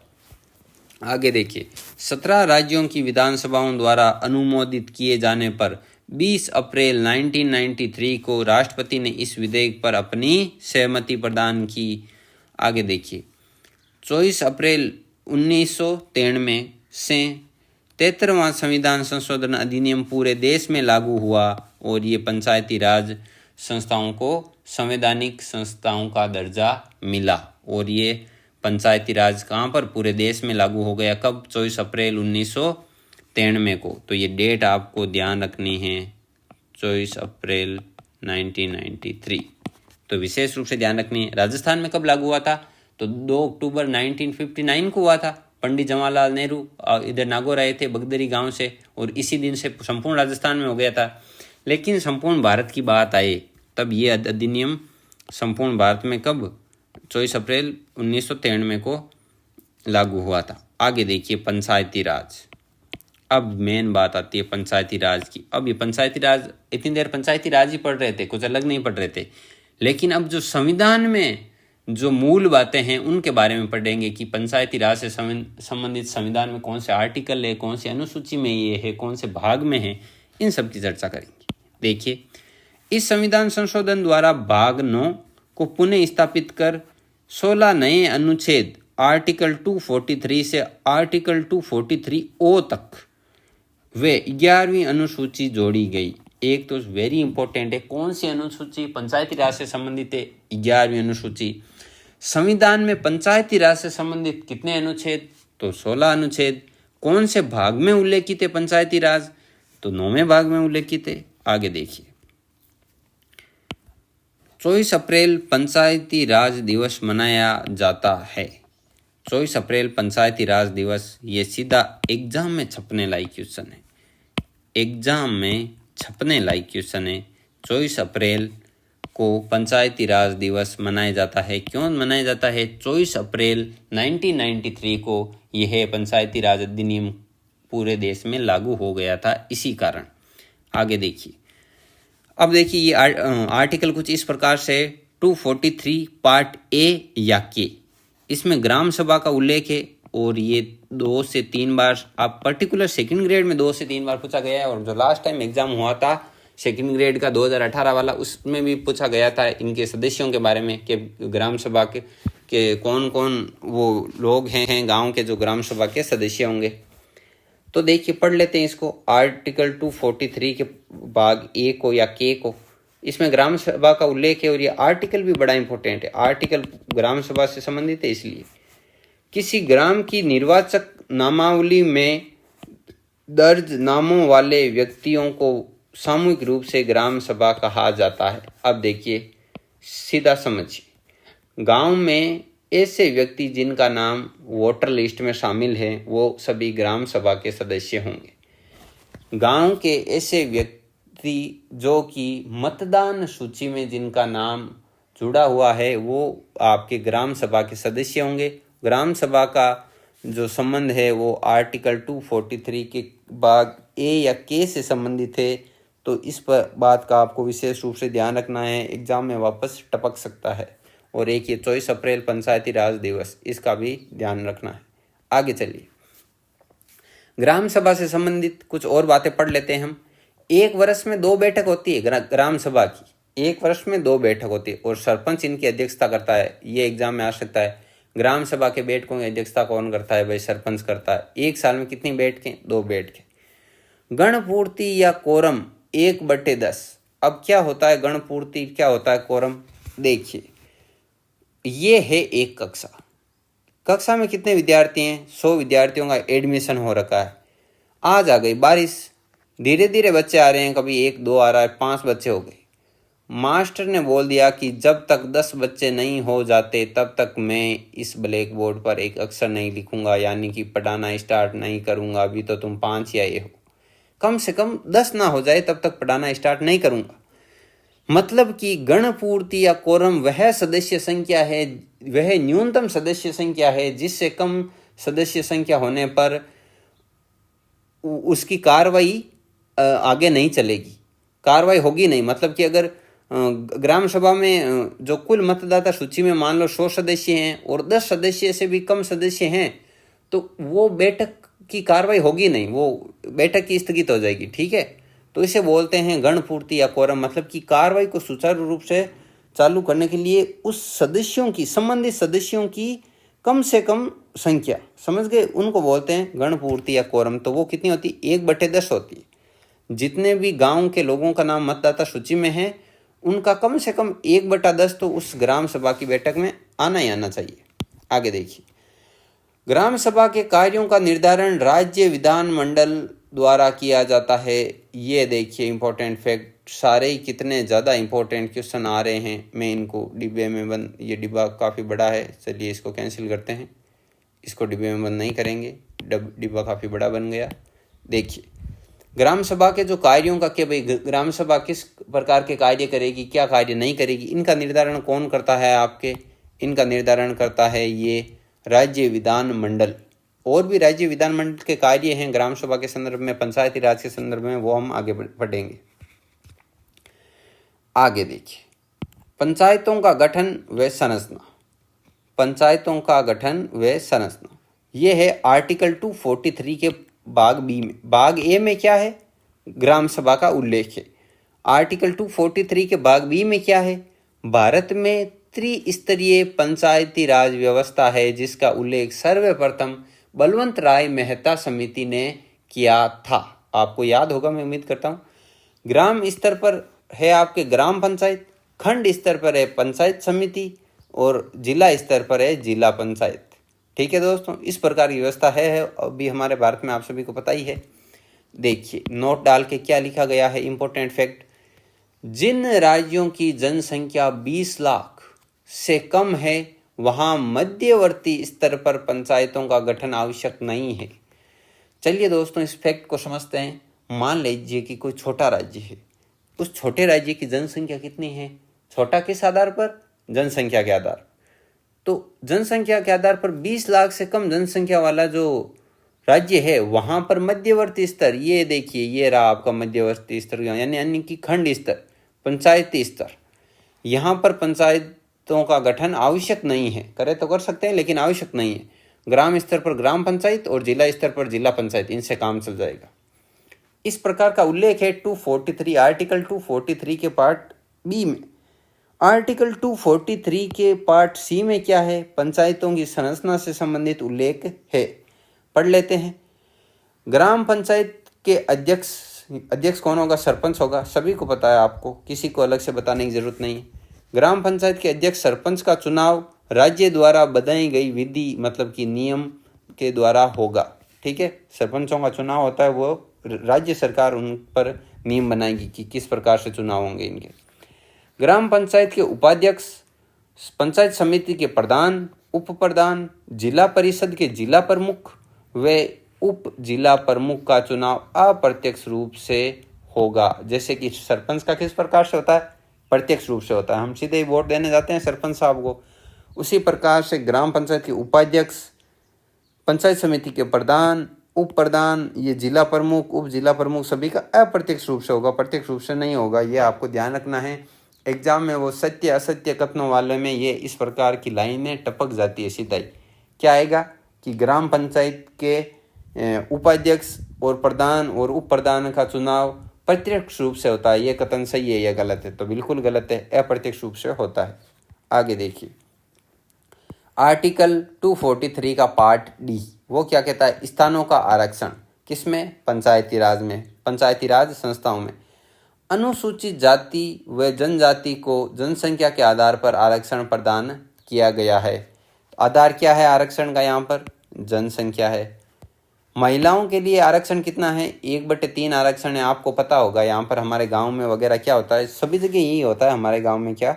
आगे देखिए, 17 राज्यों की विधानसभाओं द्वारा अनुमोदित किए जाने पर 20 अप्रैल 1993 को राष्ट्रपति ने इस विधेयक पर अपनी सहमति प्रदान की। आगे देखिए, 24 अप्रैल 1993 से 73वां संविधान संशोधन अधिनियम पूरे देश में लागू हुआ, और ये पंचायती राज संस्थाओं को संवैधानिक संस्थाओं का दर्जा मिला। और ये पंचायती राज कहाँ पर? पूरे देश में लागू हो गया। कब? 24 अप्रैल 1993 को। तो ये डेट आपको ध्यान रखनी है, 24 अप्रैल 1993। तो विशेष रूप से ध्यान रखनी है। राजस्थान में कब लागू हुआ था? तो 2 अक्टूबर 1959 को हुआ था। पंडित जवाहरलाल नेहरू इधर नागौर आए थे बगदरी गांव से, और इसी दिन से संपूर्ण राजस्थान में हो गया था। लेकिन संपूर्ण भारत की बात आए तब ये अधिनियम संपूर्ण भारत में कब 24 अप्रैल 1993 को लागू हुआ था। आगे देखिए पंचायती राज। अब मेन बात आती है पंचायती राज की। अब ये पंचायती राज, इतनी देर पंचायती राज ही पढ़ रहे थे, कुछ अलग नहीं पढ़ रहे थे, लेकिन अब जो संविधान में जो मूल बातें हैं उनके बारे में पढ़ेंगे कि पंचायती राज से संबंधित संविधान में कौन से आर्टिकल है, कौन सी अनुसूची में ये है, कौन से भाग में है, इन सब की चर्चा करेंगे। देखिए, इस संविधान संशोधन द्वारा भाग 9 को पुनः स्थापित कर 16 नए अनुच्छेद आर्टिकल 243 से आर्टिकल 243O तक वे 11वीं अनुसूची जोड़ी गई। एक तो वेरी इंपॉर्टेंट है, कौन सी अनुसूची पंचायती राज से संबंधित है? 11वीं अनुसूची। संविधान में पंचायती राज से संबंधित कितने अनुच्छेद? तो 16 अनुच्छेद। कौन से भाग में उल्लेखित है पंचायती राज? तो 9वें भाग में उल्लेखित है। आगे देखिए, 24 अप्रैल पंचायती राज दिवस मनाया जाता है। 24 अप्रैल पंचायती राज दिवस, ये सीधा एग्जाम में छपने लायक क्वेश्चन है। एग्जाम में छपने लायक क्वेश्चन है। 24 अप्रैल को पंचायती राज दिवस मनाया जाता है। क्यों मनाया जाता है? 24 अप्रैल 1993 को यह पंचायती राज अधिनियम पूरे देश में लागू हो गया था, इसी कारण। आगे देखिए, अब देखिए ये आर्टिकल कुछ इस प्रकार से 243 पार्ट ए या के, इसमें ग्राम सभा का उल्लेख है, और ये 2 से 3 बार, आप पर्टिकुलर सेकंड ग्रेड में 2 से 3 बार पूछा गया है, और जो लास्ट टाइम एग्जाम हुआ था सेकंड ग्रेड का 2018 वाला, उसमें भी पूछा गया था इनके सदस्यों के बारे में कि ग्राम सभा के कौन कौन वो लोग हैं गांव के जो ग्राम सभा के सदस्य होंगे। तो देखिए पढ़ लेते हैं इसको, आर्टिकल 243 के भाग ए को या के को, इसमें ग्राम सभा का उल्लेख है, और ये आर्टिकल भी बड़ा इंपॉर्टेंट है। आर्टिकल ग्राम सभा से संबंधित है, इसलिए किसी ग्राम की निर्वाचक नामावली में दर्ज नामों वाले व्यक्तियों को सामूहिक रूप से ग्राम सभा कहा जाता है। अब देखिए सीधा समझिए, गांव में ऐसे व्यक्ति जिनका नाम वोटर लिस्ट में शामिल है वो सभी ग्राम सभा के सदस्य होंगे। गांव के ऐसे व्यक्ति जो कि मतदान सूची में जिनका नाम जुड़ा हुआ है वो आपके ग्राम सभा के सदस्य होंगे। ग्राम सभा का जो संबंध है वो आर्टिकल 243 के भाग ए या के से संबंधित है, तो इस पर बात का आपको विशेष रूप से ध्यान रखना है, एग्जाम में वापस टपक सकता है। और एक ये 24 अप्रैल पंचायती राज दिवस, इसका भी ध्यान रखना है। आगे चलिए, ग्राम सभा से संबंधित कुछ और बातें पढ़ लेते हैं हम। 1 वर्ष में 2 बैठक होती है ग्राम सभा की, 1 वर्ष में 2 बैठक होती है, और सरपंच इनकी अध्यक्षता करता है। ये एग्जाम में आ सकता है। ग्राम सभा के बैठकों की अध्यक्षता कौन करता है? भाई सरपंच करता है। 1 साल में कितनी बैठकें? 2 बैठकें। गणपूर्ति या कोरम 1/10। अब क्या होता है गणपूर्ति, क्या होता है कोरम? देखिए, ये है एक कक्षा में कितने विद्यार्थी हैं? 100 विद्यार्थियों का एडमिशन हो रखा है। आज आ गई बारिश, धीरे धीरे बच्चे आ रहे हैं, कभी 1 2 आ रहा है, 5 बच्चे हो गए। मास्टर ने बोल दिया कि जब तक 10 बच्चे नहीं हो जाते तब तक मैं इस ब्लैक बोर्ड पर एक अक्षर नहीं लिखूंगा, यानी कि पढ़ाना स्टार्ट नहीं करूंगा। अभी तो तुम 5 ही आए हो, कम से कम 10 ना हो जाए तब तक पढ़ाना स्टार्ट नहीं करूंगा। मतलब कि गणपूर्ति या कोरम वह सदस्य संख्या है, वह न्यूनतम सदस्य संख्या है जिससे कम सदस्य संख्या होने पर उसकी कार्रवाई आगे नहीं चलेगी, कार्रवाई होगी नहीं। मतलब कि अगर ग्राम सभा में जो कुल मतदाता सूची में मान लो 100 सदस्य हैं और 10 सदस्य से भी कम सदस्य हैं, तो वो बैठक की कार्रवाई होगी नहीं, वो बैठक की स्थगित हो जाएगी। ठीक है, तो इसे बोलते हैं गणपूर्ति या कोरम। मतलब कि कार्रवाई को सुचारू रूप से चालू करने के लिए उस सदस्यों की, संबंधित सदस्यों की कम से कम संख्या, समझ गए, उनको बोलते हैं गणपूर्ति या कोरम। तो वो कितनी होती है? 1/10 होती है। जितने भी गांव के लोगों का नाम मतदाता सूची में है उनका कम से कम 1/10 तो उस ग्राम सभा की बैठक में आना ही आना चाहिए। आगे देखिए, ग्राम सभा के कार्यों का निर्धारण राज्य विधानमंडल द्वारा किया जाता है। ये देखिए इंपॉर्टेंट फैक्ट, सारे ही कितने ज़्यादा इंपॉर्टेंट क्वेश्चन आ रहे हैं। मैं इनको डिब्बे में बंद, ये डिब्बा काफ़ी बड़ा है, चलिए इसको कैंसिल करते हैं। इसको डिब्बे में बंद नहीं करेंगे, डिब्बा काफ़ी बड़ा बन गया। देखिए ग्राम सभा के जो कार्यों का, कि भाई ग्राम सभा किस प्रकार के कार्य करेगी, क्या कार्य नहीं करेगी, इनका निर्धारण कौन करता है आपके, इनका निर्धारण करता है ये राज्य विधान मंडल। और भी राज्य विधान मंडल के कार्य हैं ग्राम सभा के संदर्भ में, पंचायती राज के संदर्भ में, वो हम आगे पढ़ेंगे। आगे देखिए पंचायतों का गठन व संरचना, पंचायतों का गठन व संरचना, ये है आर्टिकल 243 के भाग बी में। भाग ए में क्या है, ग्राम सभा का उल्लेख है। आर्टिकल 243 के भाग बी में क्या है, भारत में त्रिस्तरीय पंचायती राज व्यवस्था है, जिसका उल्लेख सर्वप्रथम बलवंत राय मेहता समिति ने किया था। आपको याद होगा, मैं उम्मीद करता हूँ। ग्राम स्तर पर है आपके ग्राम पंचायत, खंड स्तर पर है पंचायत समिति, और जिला स्तर पर है जिला पंचायत। ठीक है दोस्तों, इस प्रकार की व्यवस्था है अभी हमारे भारत में, आप सभी को पता ही है। देखिए नोट डाल के क्या लिखा गया है, इंपॉर्टेंट फैक्ट, जिन राज्यों की जनसंख्या 20 लाख से कम है वहां मध्यवर्ती स्तर पर पंचायतों का गठन आवश्यक नहीं है। चलिए दोस्तों इस फैक्ट को समझते हैं। मान लीजिए कि कोई छोटा राज्य है, उस छोटे राज्य की जनसंख्या कितनी है, छोटा किस आधार पर, जनसंख्या के आधार। तो जनसंख्या के आधार पर 20 लाख से कम जनसंख्या वाला जो राज्य है वहां पर मध्यवर्ती स्तर, ये देखिए ये रहा आपका मध्यवर्ती स्तर, यानी कि खंड स्तर, पंचायती स्तर, यहाँ पर पंचायतों का गठन आवश्यक नहीं है। करे तो कर सकते हैं लेकिन आवश्यक नहीं है। ग्राम स्तर पर ग्राम पंचायत और जिला स्तर पर जिला पंचायत, इनसे काम चल जाएगा। इस प्रकार का उल्लेख है 243, आर्टिकल 243 के पार्ट बी में। आर्टिकल 243 के पार्ट सी में क्या है, पंचायतों की संरचना से संबंधित उल्लेख है। पढ़ लेते हैं। ग्राम पंचायत के अध्यक्ष कौन होगा, सरपंच होगा, सभी को पता है, आपको किसी को अलग से बताने की जरूरत नहीं है। ग्राम पंचायत के अध्यक्ष सरपंच का चुनाव राज्य द्वारा बनाई गई विधि मतलब कि नियम के द्वारा होगा। ठीक है, सरपंचों का चुनाव होता है, वो राज्य सरकार उन पर नियम बनाएगी कि किस प्रकार से चुनाव होंगे इनके। ग्राम पंचायत के उपाध्यक्ष, पंचायत समिति के प्रधान, उप प्रधान, जिला परिषद के जिला प्रमुख व उप जिला प्रमुख का चुनाव अप्रत्यक्ष रूप से होगा। जैसे कि सरपंच का किस प्रकार से होता है, प्रत्यक्ष रूप से होता है, हम सीधे ही वोट देने जाते हैं सरपंच साहब को। उसी प्रकार से ग्राम पंचायत के उपाध्यक्ष, पंचायत समिति के प्रधान, उप प्रधान, ये जिला प्रमुख, उप जिला प्रमुख, सभी का अप्रत्यक्ष रूप से होगा, प्रत्यक्ष रूप से नहीं होगा। ये आपको ध्यान रखना है। एग्जाम में वो सत्य असत्य कथनों वाले में ये इस प्रकार की लाइनें टपक जाती है सीधा ही। क्या आएगा कि ग्राम पंचायत के उपाध्यक्ष और प्रधान और उप प्रधान का चुनाव प्रत्यक्ष रूप से होता है। ये कथन सही है या गलत है, तो बिल्कुल गलत है, अप्रत्यक्ष रूप से होता है। आगे देखिए आर्टिकल 243 का पार्ट डी, वो क्या कहता है, स्थानों का आरक्षण किसमें, पंचायती राज में, पंचायती राज संस्थाओं में। अनुसूचित जाति व जनजाति को जनसंख्या के आधार पर आरक्षण प्रदान किया गया है। आधार क्या है आरक्षण का, यहाँ पर जनसंख्या है। महिलाओं के लिए आरक्षण कितना है, 1/3 आरक्षण है। आपको पता होगा यहाँ पर हमारे गांव में वगैरह क्या होता है, सभी जगह यही होता है हमारे गांव में, क्या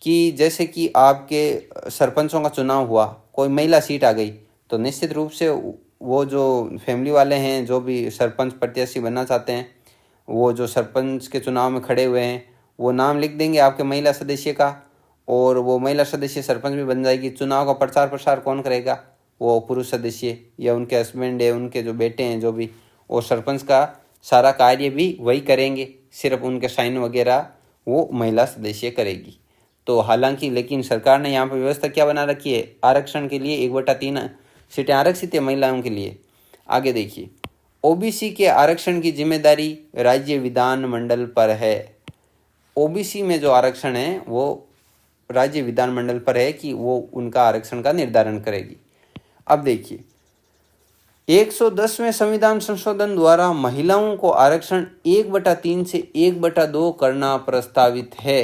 कि जैसे कि आपके सरपंचों का चुनाव हुआ, कोई महिला सीट आ गई, तो निश्चित रूप से वो जो फैमिली वाले हैं, जो भी सरपंच प्रत्याशी बनना चाहते हैं, वो जो सरपंच के चुनाव में खड़े हुए हैं, वो नाम लिख देंगे आपके महिला सदस्य का, और वो महिला सदस्य सरपंच भी बन जाएगी। चुनाव का प्रचार प्रसार कौन करेगा, वो पुरुष सदस्य या उनके हस्बैंड है, उनके जो बेटे हैं जो भी, और सरपंच का सारा कार्य भी वही करेंगे, सिर्फ उनके साइन वगैरह वो महिला सदस्य करेगी। तो हालांकि लेकिन सरकार ने यहाँ पर व्यवस्था क्या बना रखी है, आरक्षण के लिए 1/3 सीटें आरक्षित है महिलाओं के लिए। आगे देखिए ओबीसी के आरक्षण की जिम्मेदारी राज्य विधान मंडल पर है। ओबीसी में जो आरक्षण है वो राज्य विधान मंडल पर है कि वो उनका आरक्षण का निर्धारण करेगी। अब देखिए 110वें संविधान संशोधन द्वारा महिलाओं को आरक्षण 1/3 से 1/2 करना प्रस्तावित है।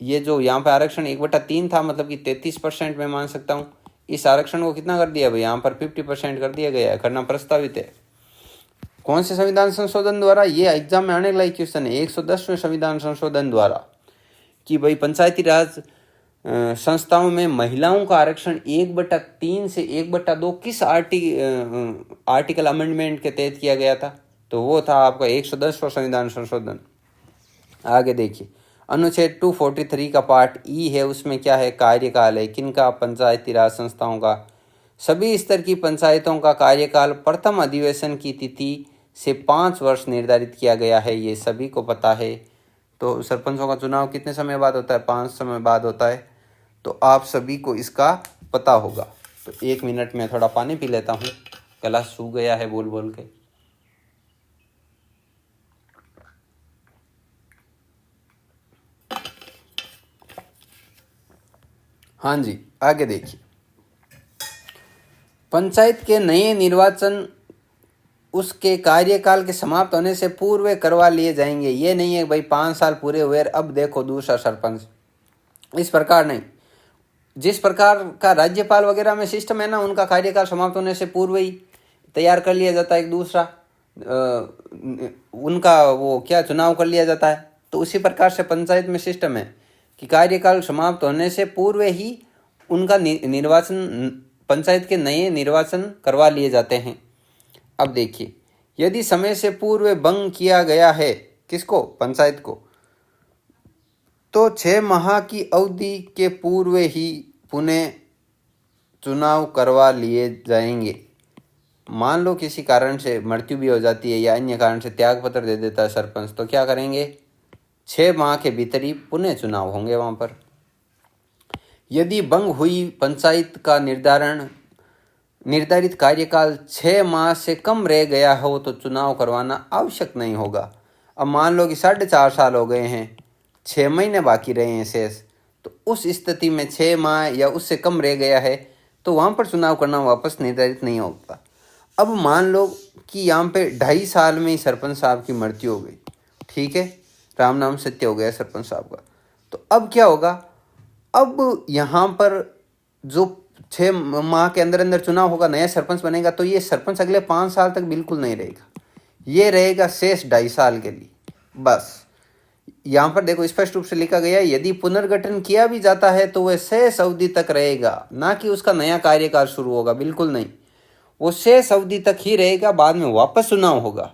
ये जो यहाँ पे आरक्षण 1/3 था, मतलब कि 33% में मान सकता हूँ, इस आरक्षण को कितना कर दिया भाई, यहाँ पर 50% कर दिया गया है, करना प्रस्तावित है। कौन से संविधान संशोधन द्वारा, ये एग्जाम में आने वाला क्वेश्चन है, 110वें संविधान संशोधन द्वारा, कि भाई पंचायती राज संस्थाओं में महिलाओं का आरक्षण 1/3 से 1/2 किस आर्टिकल अमेंडमेंट के तहत किया गया था? तो वो था आपका 110वां संविधान संशोधन। आगे देखिए, अनुच्छेद 243 का पार्ट ई है, उसमें क्या है? कार्यकाल है किनका? पंचायती राज संस्थाओं का। सभी स्तर की पंचायतों का कार्यकाल प्रथम अधिवेशन की तिथि से 5 वर्ष निर्धारित किया गया है, ये सभी को पता है। तो सरपंचों का चुनाव कितने समय बाद होता है? 5 समय बाद होता है। तो आप सभी को इसका पता होगा। तो 1 मिनट में थोड़ा पानी पी लेता हूँ, गला सूख गया है बोल बोल के। हाँ जी, आगे देखिए, पंचायत के नए निर्वाचन उसके कार्यकाल के समाप्त होने से पूर्व करवा लिए जाएंगे। ये नहीं है भाई 5 साल पूरे हुए अब देखो दूसरा सरपंच, इस प्रकार नहीं। जिस प्रकार का राज्यपाल वगैरह में सिस्टम है ना, उनका कार्यकाल समाप्त होने से पूर्व ही तैयार कर लिया जाता है एक दूसरा, उनका वो क्या चुनाव कर लिया जाता है। तो उसी प्रकार से पंचायत में सिस्टम है कि कार्यकाल समाप्त होने से पूर्व ही उनका निर्वाचन, पंचायत के नए निर्वाचन करवा लिए जाते हैं। अब देखिए, यदि समय से पूर्व भंग किया गया है, किसको? पंचायत को, तो 6 माह की अवधि के पूर्व ही पुनः चुनाव करवा लिए जाएंगे। मान लो किसी कारण से मृत्यु भी हो जाती है या अन्य कारण से त्यागपत्र दे देता है सरपंच, तो क्या करेंगे? 6 माह के भीतर ही पुनः चुनाव होंगे वहाँ पर। यदि भंग हुई पंचायत का निर्धारित कार्यकाल 6 माह से कम रह गया हो तो चुनाव करवाना आवश्यक नहीं होगा। अब मान लो कि 4.5 साल हो गए हैं, 6 महीने बाकी रहे हैं शेष, तो उस स्थिति में 6 माह या उससे कम रह गया है तो वहाँ पर चुनाव करना वापस निर्धारित नहीं होता। अब मान लो कि यहाँ पे 2.5 साल में ही सरपंच साहब की मृत्यु हो गई, ठीक है, राम नाम सत्य हो गया सरपंच साहब का, तो अब क्या होगा? अब यहाँ पर जो 6 माह के अंदर अंदर चुनाव होगा, नया सरपंच बनेगा, तो ये सरपंच अगले 5 साल तक बिल्कुल नहीं रहेगा, ये रहेगा शेष 2.5 साल के लिए बस। यहाँ पर देखो स्पष्ट रूप से लिखा गया है, यदि पुनर्गठन किया भी जाता है तो वह शेष अवधि तक रहेगा, ना कि उसका नया कार्यकाल शुरू होगा, बिल्कुल नहीं, वो शेष अवधि तक ही रहेगा, बाद में वापस चुनाव होगा,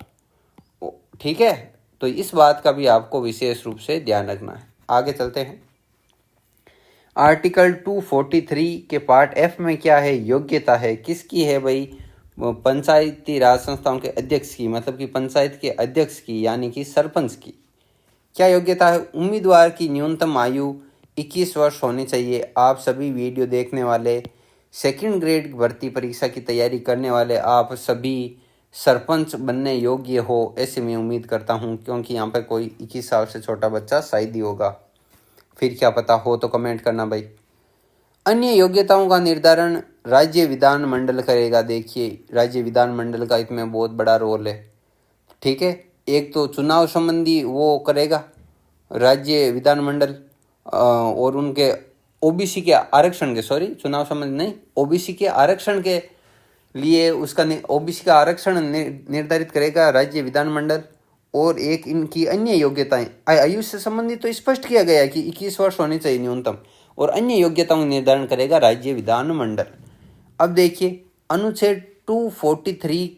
ठीक है। तो इस बात का भी आपको विशेष रूप से ध्यान रखना है। आगे चलते हैं, आर्टिकल 243 के पार्ट एफ में क्या है? योग्यता है, किसकी है भाई? पंचायती राज संस्थाओं के अध्यक्ष की, मतलब कि पंचायत के अध्यक्ष की, यानी कि सरपंच की। क्या योग्यता है? उम्मीदवार की न्यूनतम आयु 21 वर्ष होनी चाहिए। आप सभी वीडियो देखने वाले, सेकंड ग्रेड भर्ती परीक्षा की तैयारी करने वाले, आप सभी सरपंच बनने योग्य हो, ऐसे मैं उम्मीद करता हूं, क्योंकि यहाँ पर कोई 21 साल से छोटा बच्चा शायद ही होगा, फिर क्या पता हो तो कमेंट करना भाई। अन्य योग्यताओं का निर्धारण राज्य विधानमंडल करेगा। देखिए, राज्य विधानमंडल का इसमें बहुत बड़ा रोल है, ठीक है। एक तो चुनाव संबंधी वो करेगा राज्य विधानमंडल, और उनके ओबीसी के आरक्षण के, सॉरी चुनाव संबंधी नहीं, ओबीसी के आरक्षण के लिए उसका ओबीसी का आरक्षण निर्धारित करेगा राज्य विधानमंडल। और एक इनकी अन्य योग्यताएं, आयु से संबंधित तो स्पष्ट किया गया है कि 21 वर्ष होनी चाहिए न्यूनतम, और अन्य योग्यताओं निर्धारण करेगा राज्य विधानमंडल। अब देखिए, अनुच्छेद 243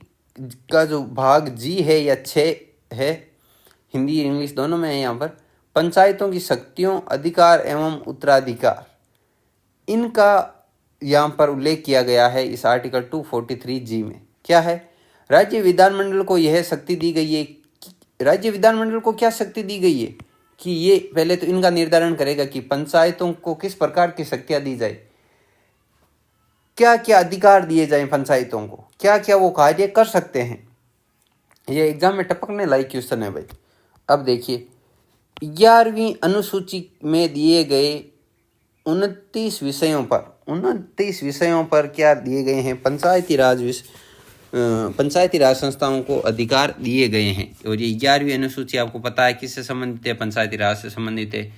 का जो भाग जी है या 6 है, हिंदी इंग्लिश दोनों में है यहाँ पर, पंचायतों की शक्तियों, अधिकार एवं उत्तराधिकार, इनका यहाँ पर उल्लेख किया गया है इस आर्टिकल 243 जी में। क्या है? राज्य विधानमंडल को यह शक्ति दी गई है। राज्य विधानमंडल को क्या शक्ति दी गई है कि ये पहले तो इनका निर्धारण करेगा कि पंचायतों को किस प्रकार की शक्तियां दी जाए, क्या क्या अधिकार दिए जाएं पंचायतों को, क्या क्या वो कार्य कर सकते हैं। ये एग्जाम में टपकने लायक क्वेश्चन है भाई। अब देखिए, 11वीं अनुसूची में दिए गए 29 विषयों पर क्या दिए गए हैं? पंचायती राज संस्थाओं को अधिकार दिए गए हैं। और ये 11वीं अनुसूची आपको पता है किससे संबंधित है? पंचायती राज से संबंधित है।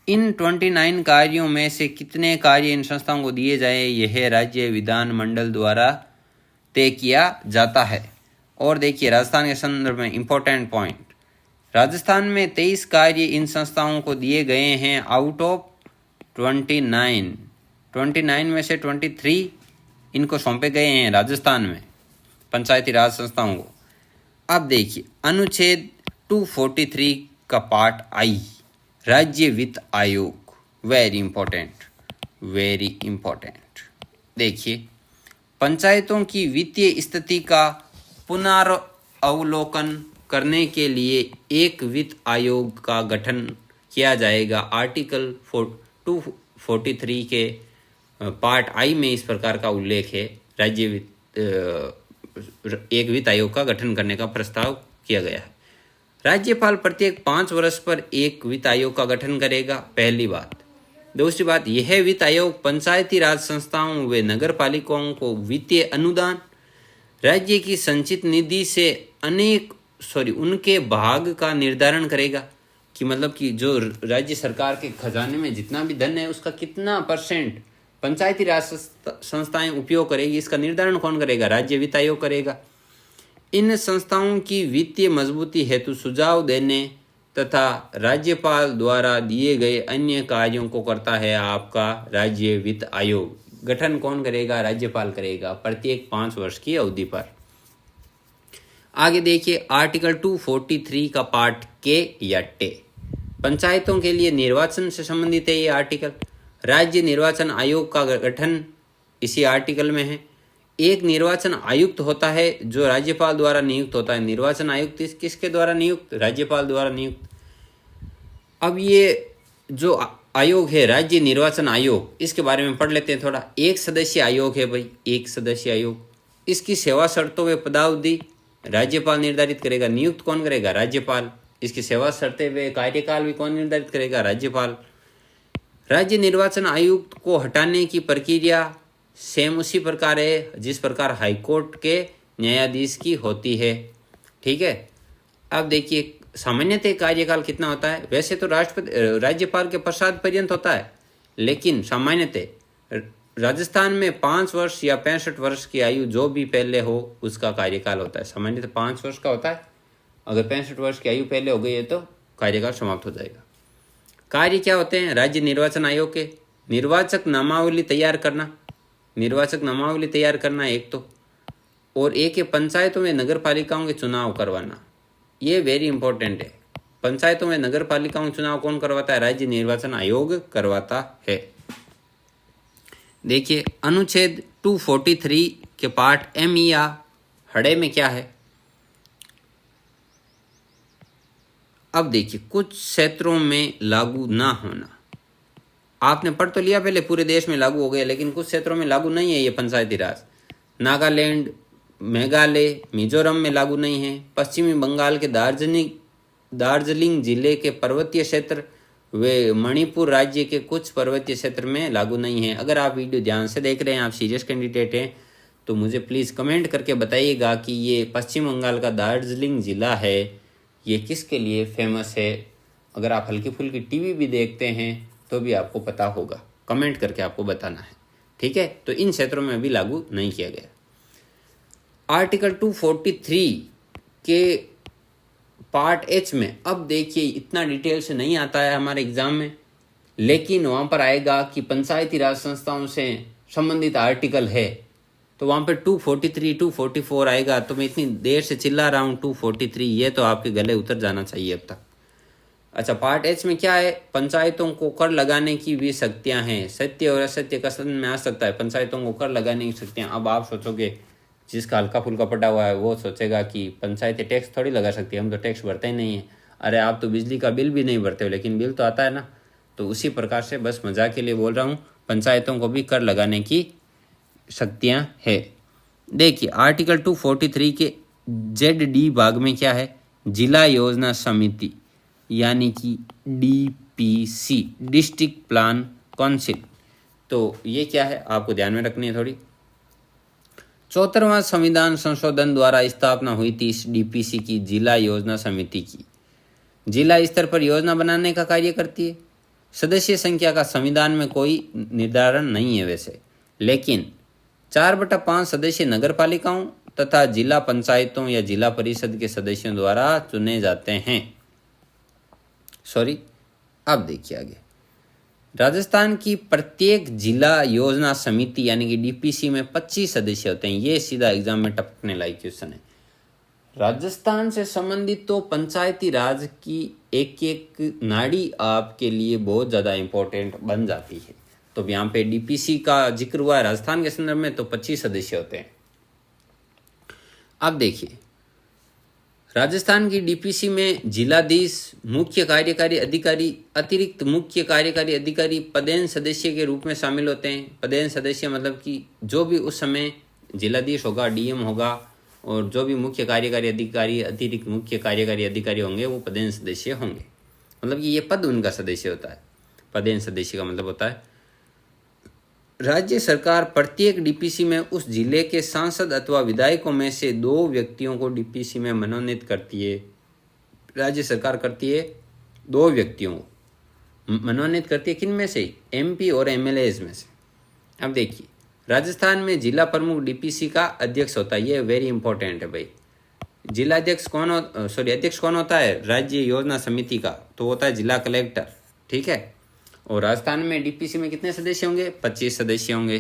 इन 29 कार्यों में से कितने कार्य इन संस्थाओं को दिए जाए, यह राज्य विधानमंडल द्वारा तय किया जाता है। और देखिए, राजस्थान के संदर्भ में इंपॉर्टेंट पॉइंट, राजस्थान में 23 कार्य इन संस्थाओं को दिए गए हैं आउट ऑफ 29 में से 23 इनको सौंपे गए हैं राजस्थान में पंचायती राज संस्थाओं को। अब देखिए अनुच्छेद 243 का पार्ट आई, राज्य वित्त आयोग, वेरी इंपॉर्टेंट। देखिए पंचायतों की वित्तीय स्थिति का पुनर्अवलोकन करने के लिए एक वित्त आयोग का गठन किया जाएगा। आर्टिकल 243 के पार्ट आई में इस प्रकार का उल्लेख है, एक वित्त आयोग का गठन करने का प्रस्ताव किया गया है। राज्यपाल प्रत्येक 5 वर्ष पर एक वित्त आयोग का गठन करेगा, पहली बात। दूसरी बात, यह वित्त आयोग पंचायती राज संस्थाओं व नगर पालिकाओं को वित्तीय अनुदान, राज्य की संचित निधि से उनके भाग का निर्धारण करेगा कि मतलब कि जो राज्य सरकार के खजाने में जितना भी धन है उसका कितना % पंचायती राज संस्थाएं उपयोग करेगी, इसका निर्धारण कौन करेगा? राज्य वित्त आयोग करेगा। इन संस्थाओं की वित्तीय मजबूती हेतु सुझाव देने तथा राज्यपाल द्वारा दिए गए अन्य कार्यों को करता है आपका राज्य वित्त आयोग। गठन कौन करेगा? राज्यपाल करेगा, प्रत्येक 5 वर्ष की अवधि पर। आगे देखिए आर्टिकल 243 का पार्ट के या टे, पंचायतों के लिए निर्वाचन से संबंधित है ये आर्टिकल। राज्य निर्वाचन आयोग का गठन इसी आर्टिकल में है। एक निर्वाचन आयुक्त होता है जो राज्यपाल द्वारा नियुक्त होता है। निर्वाचन आयुक्त किसके द्वारा नियुक्त? राज्यपाल द्वारा नियुक्त। अब ये जो आयोग है राज्य निर्वाचन आयोग, इसके बारे में पढ़ लेते हैं थोड़ा। एक सदस्यीय आयोग है भाई, एक सदस्यीय आयोग। इसकी सेवा शर्तों व पदावधि राज्यपाल निर्धारित करेगा। नियुक्त कौन करेगा? राज्यपाल। इसकी सेवा शर्तें व कार्यकाल भी कौन निर्धारित करेगा? राज्यपाल। राज्य निर्वाचन आयुक्त को हटाने की प्रक्रिया सेम उसी प्रकार है जिस प्रकार हाईकोर्ट के न्यायाधीश की होती है, ठीक है। अब देखिए सामान्यतः कार्यकाल कितना होता है? वैसे तो राज्यपाल के पश्चात पर्यंत होता है, लेकिन सामान्यतः राजस्थान में 5 वर्ष या 65 वर्ष की आयु जो भी पहले हो उसका कार्यकाल होता है। सामान्यतः 5 वर्ष का होता है। अगर 65 वर्ष की आयु पहले हो गई है तो कार्यकाल समाप्त हो जाएगा। कार्य क्या होते हैं राज्य निर्वाचन आयोग के? निर्वाचक नामावली तैयार करना, एक तो, और एक है पंचायतों में नगर पालिकाओं के चुनाव करवाना। ये वेरी इंपॉर्टेंट है। पंचायतों में नगर पालिकाओं चुनाव कौन करवाता है? राज्य निर्वाचन आयोग करवाता है। देखिए अनुच्छेद 243 के पार्ट एम या हड़े में क्या है? अब देखिए कुछ क्षेत्रों में लागू ना होना, आपने पढ़ तो लिया पहले, पूरे देश में लागू हो गया, लेकिन कुछ क्षेत्रों में लागू नहीं है ये पंचायती राज। नागालैंड, मेघालय, मिजोरम में लागू नहीं है। पश्चिमी बंगाल के दार्जिलिंग जिले के पर्वतीय क्षेत्र व मणिपुर राज्य के कुछ पर्वतीय क्षेत्र में लागू नहीं है। अगर आप वीडियो ध्यान से देख रहे हैं, आप सीरियस कैंडिडेट हैं, तो मुझे प्लीज़ कमेंट करके बताइएगा कि ये पश्चिम बंगाल का दार्जिलिंग जिला है, ये किसके लिए फेमस है। अगर आप हल्की फुल्की टीवी भी देखते हैं तो भी आपको पता होगा, कमेंट करके आपको बताना है, ठीक है। तो इन क्षेत्रों में अभी लागू नहीं किया गया। आर्टिकल 243 के पार्ट एच में अब देखिए इतना डिटेल से नहीं आता है हमारे एग्जाम में, लेकिन वहाँ पर आएगा कि पंचायती राज संस्थाओं से संबंधित आर्टिकल है, तो वहाँ पे 243, 244 आएगा। तो मैं इतनी देर से चिल्ला रहा हूँ 243, ये तो आपके गले उतर जाना चाहिए अब तक। अच्छा, पार्ट एच में क्या है? पंचायतों को कर लगाने की भी शक्तियाँ हैं। सत्य और असत्य कथन में आ सकता है पंचायतों को कर लगाने की शक्तियाँ। अब आप सोचोगे, जिसका हल्का फुल्का पटा हुआ है वो सोचेगा कि पंचायतें टैक्स थोड़ी लगा सकती है, हम तो टैक्स भरते ही नहीं है। अरे आप तो बिजली का बिल भी नहीं भरते हो, लेकिन बिल तो आता है ना। तो उसी प्रकार से बस मजाक के लिए बोल रहा हूँ, पंचायतों को भी कर लगाने की शक्तियाँ है। देखिए आर्टिकल 243 के ZD भाग में क्या है? जिला योजना समिति यानी कि DPC, डिस्ट्रिक्ट प्लान काउंसिल। तो ये क्या है आपको ध्यान में रखनी है थोड़ी। 74वां संविधान संशोधन द्वारा स्थापना हुई थी इस DPC की, जिला योजना समिति की। जिला स्तर पर योजना बनाने का कार्य करती है। सदस्य संख्या का संविधान में कोई निर्धारण नहीं है वैसे, लेकिन 4/5 सदस्य नगर पालिकाओं तथा जिला पंचायतों या जिला परिषद के सदस्यों द्वारा चुने जाते हैं। अब देखिए आगे, राजस्थान की प्रत्येक जिला योजना समिति यानी कि डीपीसी में 25 सदस्य होते हैं। ये सीधा एग्जाम में टपकने लायक क्वेश्चन है। राजस्थान से संबंधित तो पंचायती राज की एक एक नाड़ी आपके लिए बहुत ज़्यादा इम्पोर्टेंट बन जाती है। तो यहाँ पे डीपीसी का जिक्र हुआ है राजस्थान के संदर्भ में, तो 25 सदस्य होते हैं। अब देखिए, राजस्थान की डीपीसी में जिलाधीश, मुख्य कार्यकारी अधिकारी, अतिरिक्त मुख्य कार्यकारी अधिकारी पदेन सदस्य के रूप में शामिल होते हैं। पदेन सदस्य मतलब कि जो भी उस समय जिलाधीश होगा, डीएम होगा, और जो भी मुख्य कार्यकारी अधिकारी, अतिरिक्त मुख्य कार्यकारी अधिकारी होंगे वो पदेन सदस्य होंगे। मतलब कि ये पद उनका सदस्य होता है। पदेन सदस्य का मतलब होता है राज्य सरकार प्रत्येक डीपीसी में उस जिले के सांसद अथवा विधायकों में से 2 व्यक्तियों को डीपीसी में मनोनीत करती है। राज्य सरकार करती है 2 व्यक्तियों को मनोनीत करती है। किन में से? एमपी और एमएलएज में से। अब देखिए, राजस्थान में जिला प्रमुख डीपीसी का अध्यक्ष होता है। ये वेरी इंपॉर्टेंट है भाई। जिला अध्यक्ष अध्यक्ष कौन होता है राज्य योजना समिति का? तो होता है जिला कलेक्टर, ठीक है। और राजस्थान में डीपीसी में कितने सदस्य होंगे? 25 सदस्य होंगे।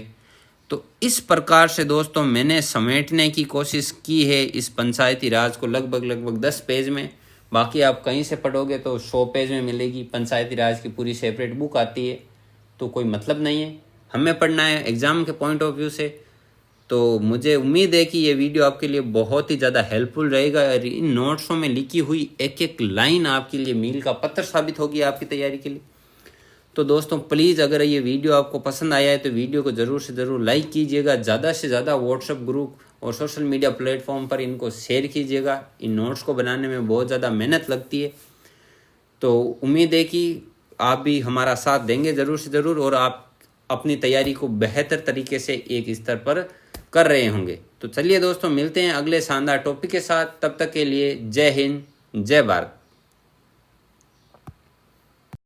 तो इस प्रकार से दोस्तों मैंने समेटने की कोशिश की है इस पंचायती राज को लगभग 10 पेज में। बाकी आप कहीं से पढ़ोगे तो 100 पेज में मिलेगी। पंचायती राज की पूरी सेपरेट बुक आती है, तो कोई मतलब नहीं है। हमें पढ़ना है एग्जाम के पॉइंट ऑफ व्यू से। तो मुझे उम्मीद है कि ये वीडियो आपके लिए बहुत ही ज़्यादा हेल्पफुल रहेगा और इन नोट्सों में लिखी हुई एक एक लाइन आपके लिए मील का पत्थर साबित होगी आपकी तैयारी के लिए। तो दोस्तों प्लीज़, अगर ये वीडियो आपको पसंद आया है तो वीडियो को ज़रूर से ज़रूर लाइक कीजिएगा। ज़्यादा से ज़्यादा व्हाट्सएप ग्रुप और सोशल मीडिया प्लेटफॉर्म पर इनको शेयर कीजिएगा। इन नोट्स को बनाने में बहुत ज़्यादा मेहनत लगती है, तो उम्मीद है कि आप भी हमारा साथ देंगे ज़रूर से ज़रूर, और आप अपनी तैयारी को बेहतर तरीके से एक स्तर पर कर रहे होंगे। तो चलिए दोस्तों, मिलते हैं अगले शानदार टॉपिक के साथ। तब तक के लिए जय हिंद, जय भारत।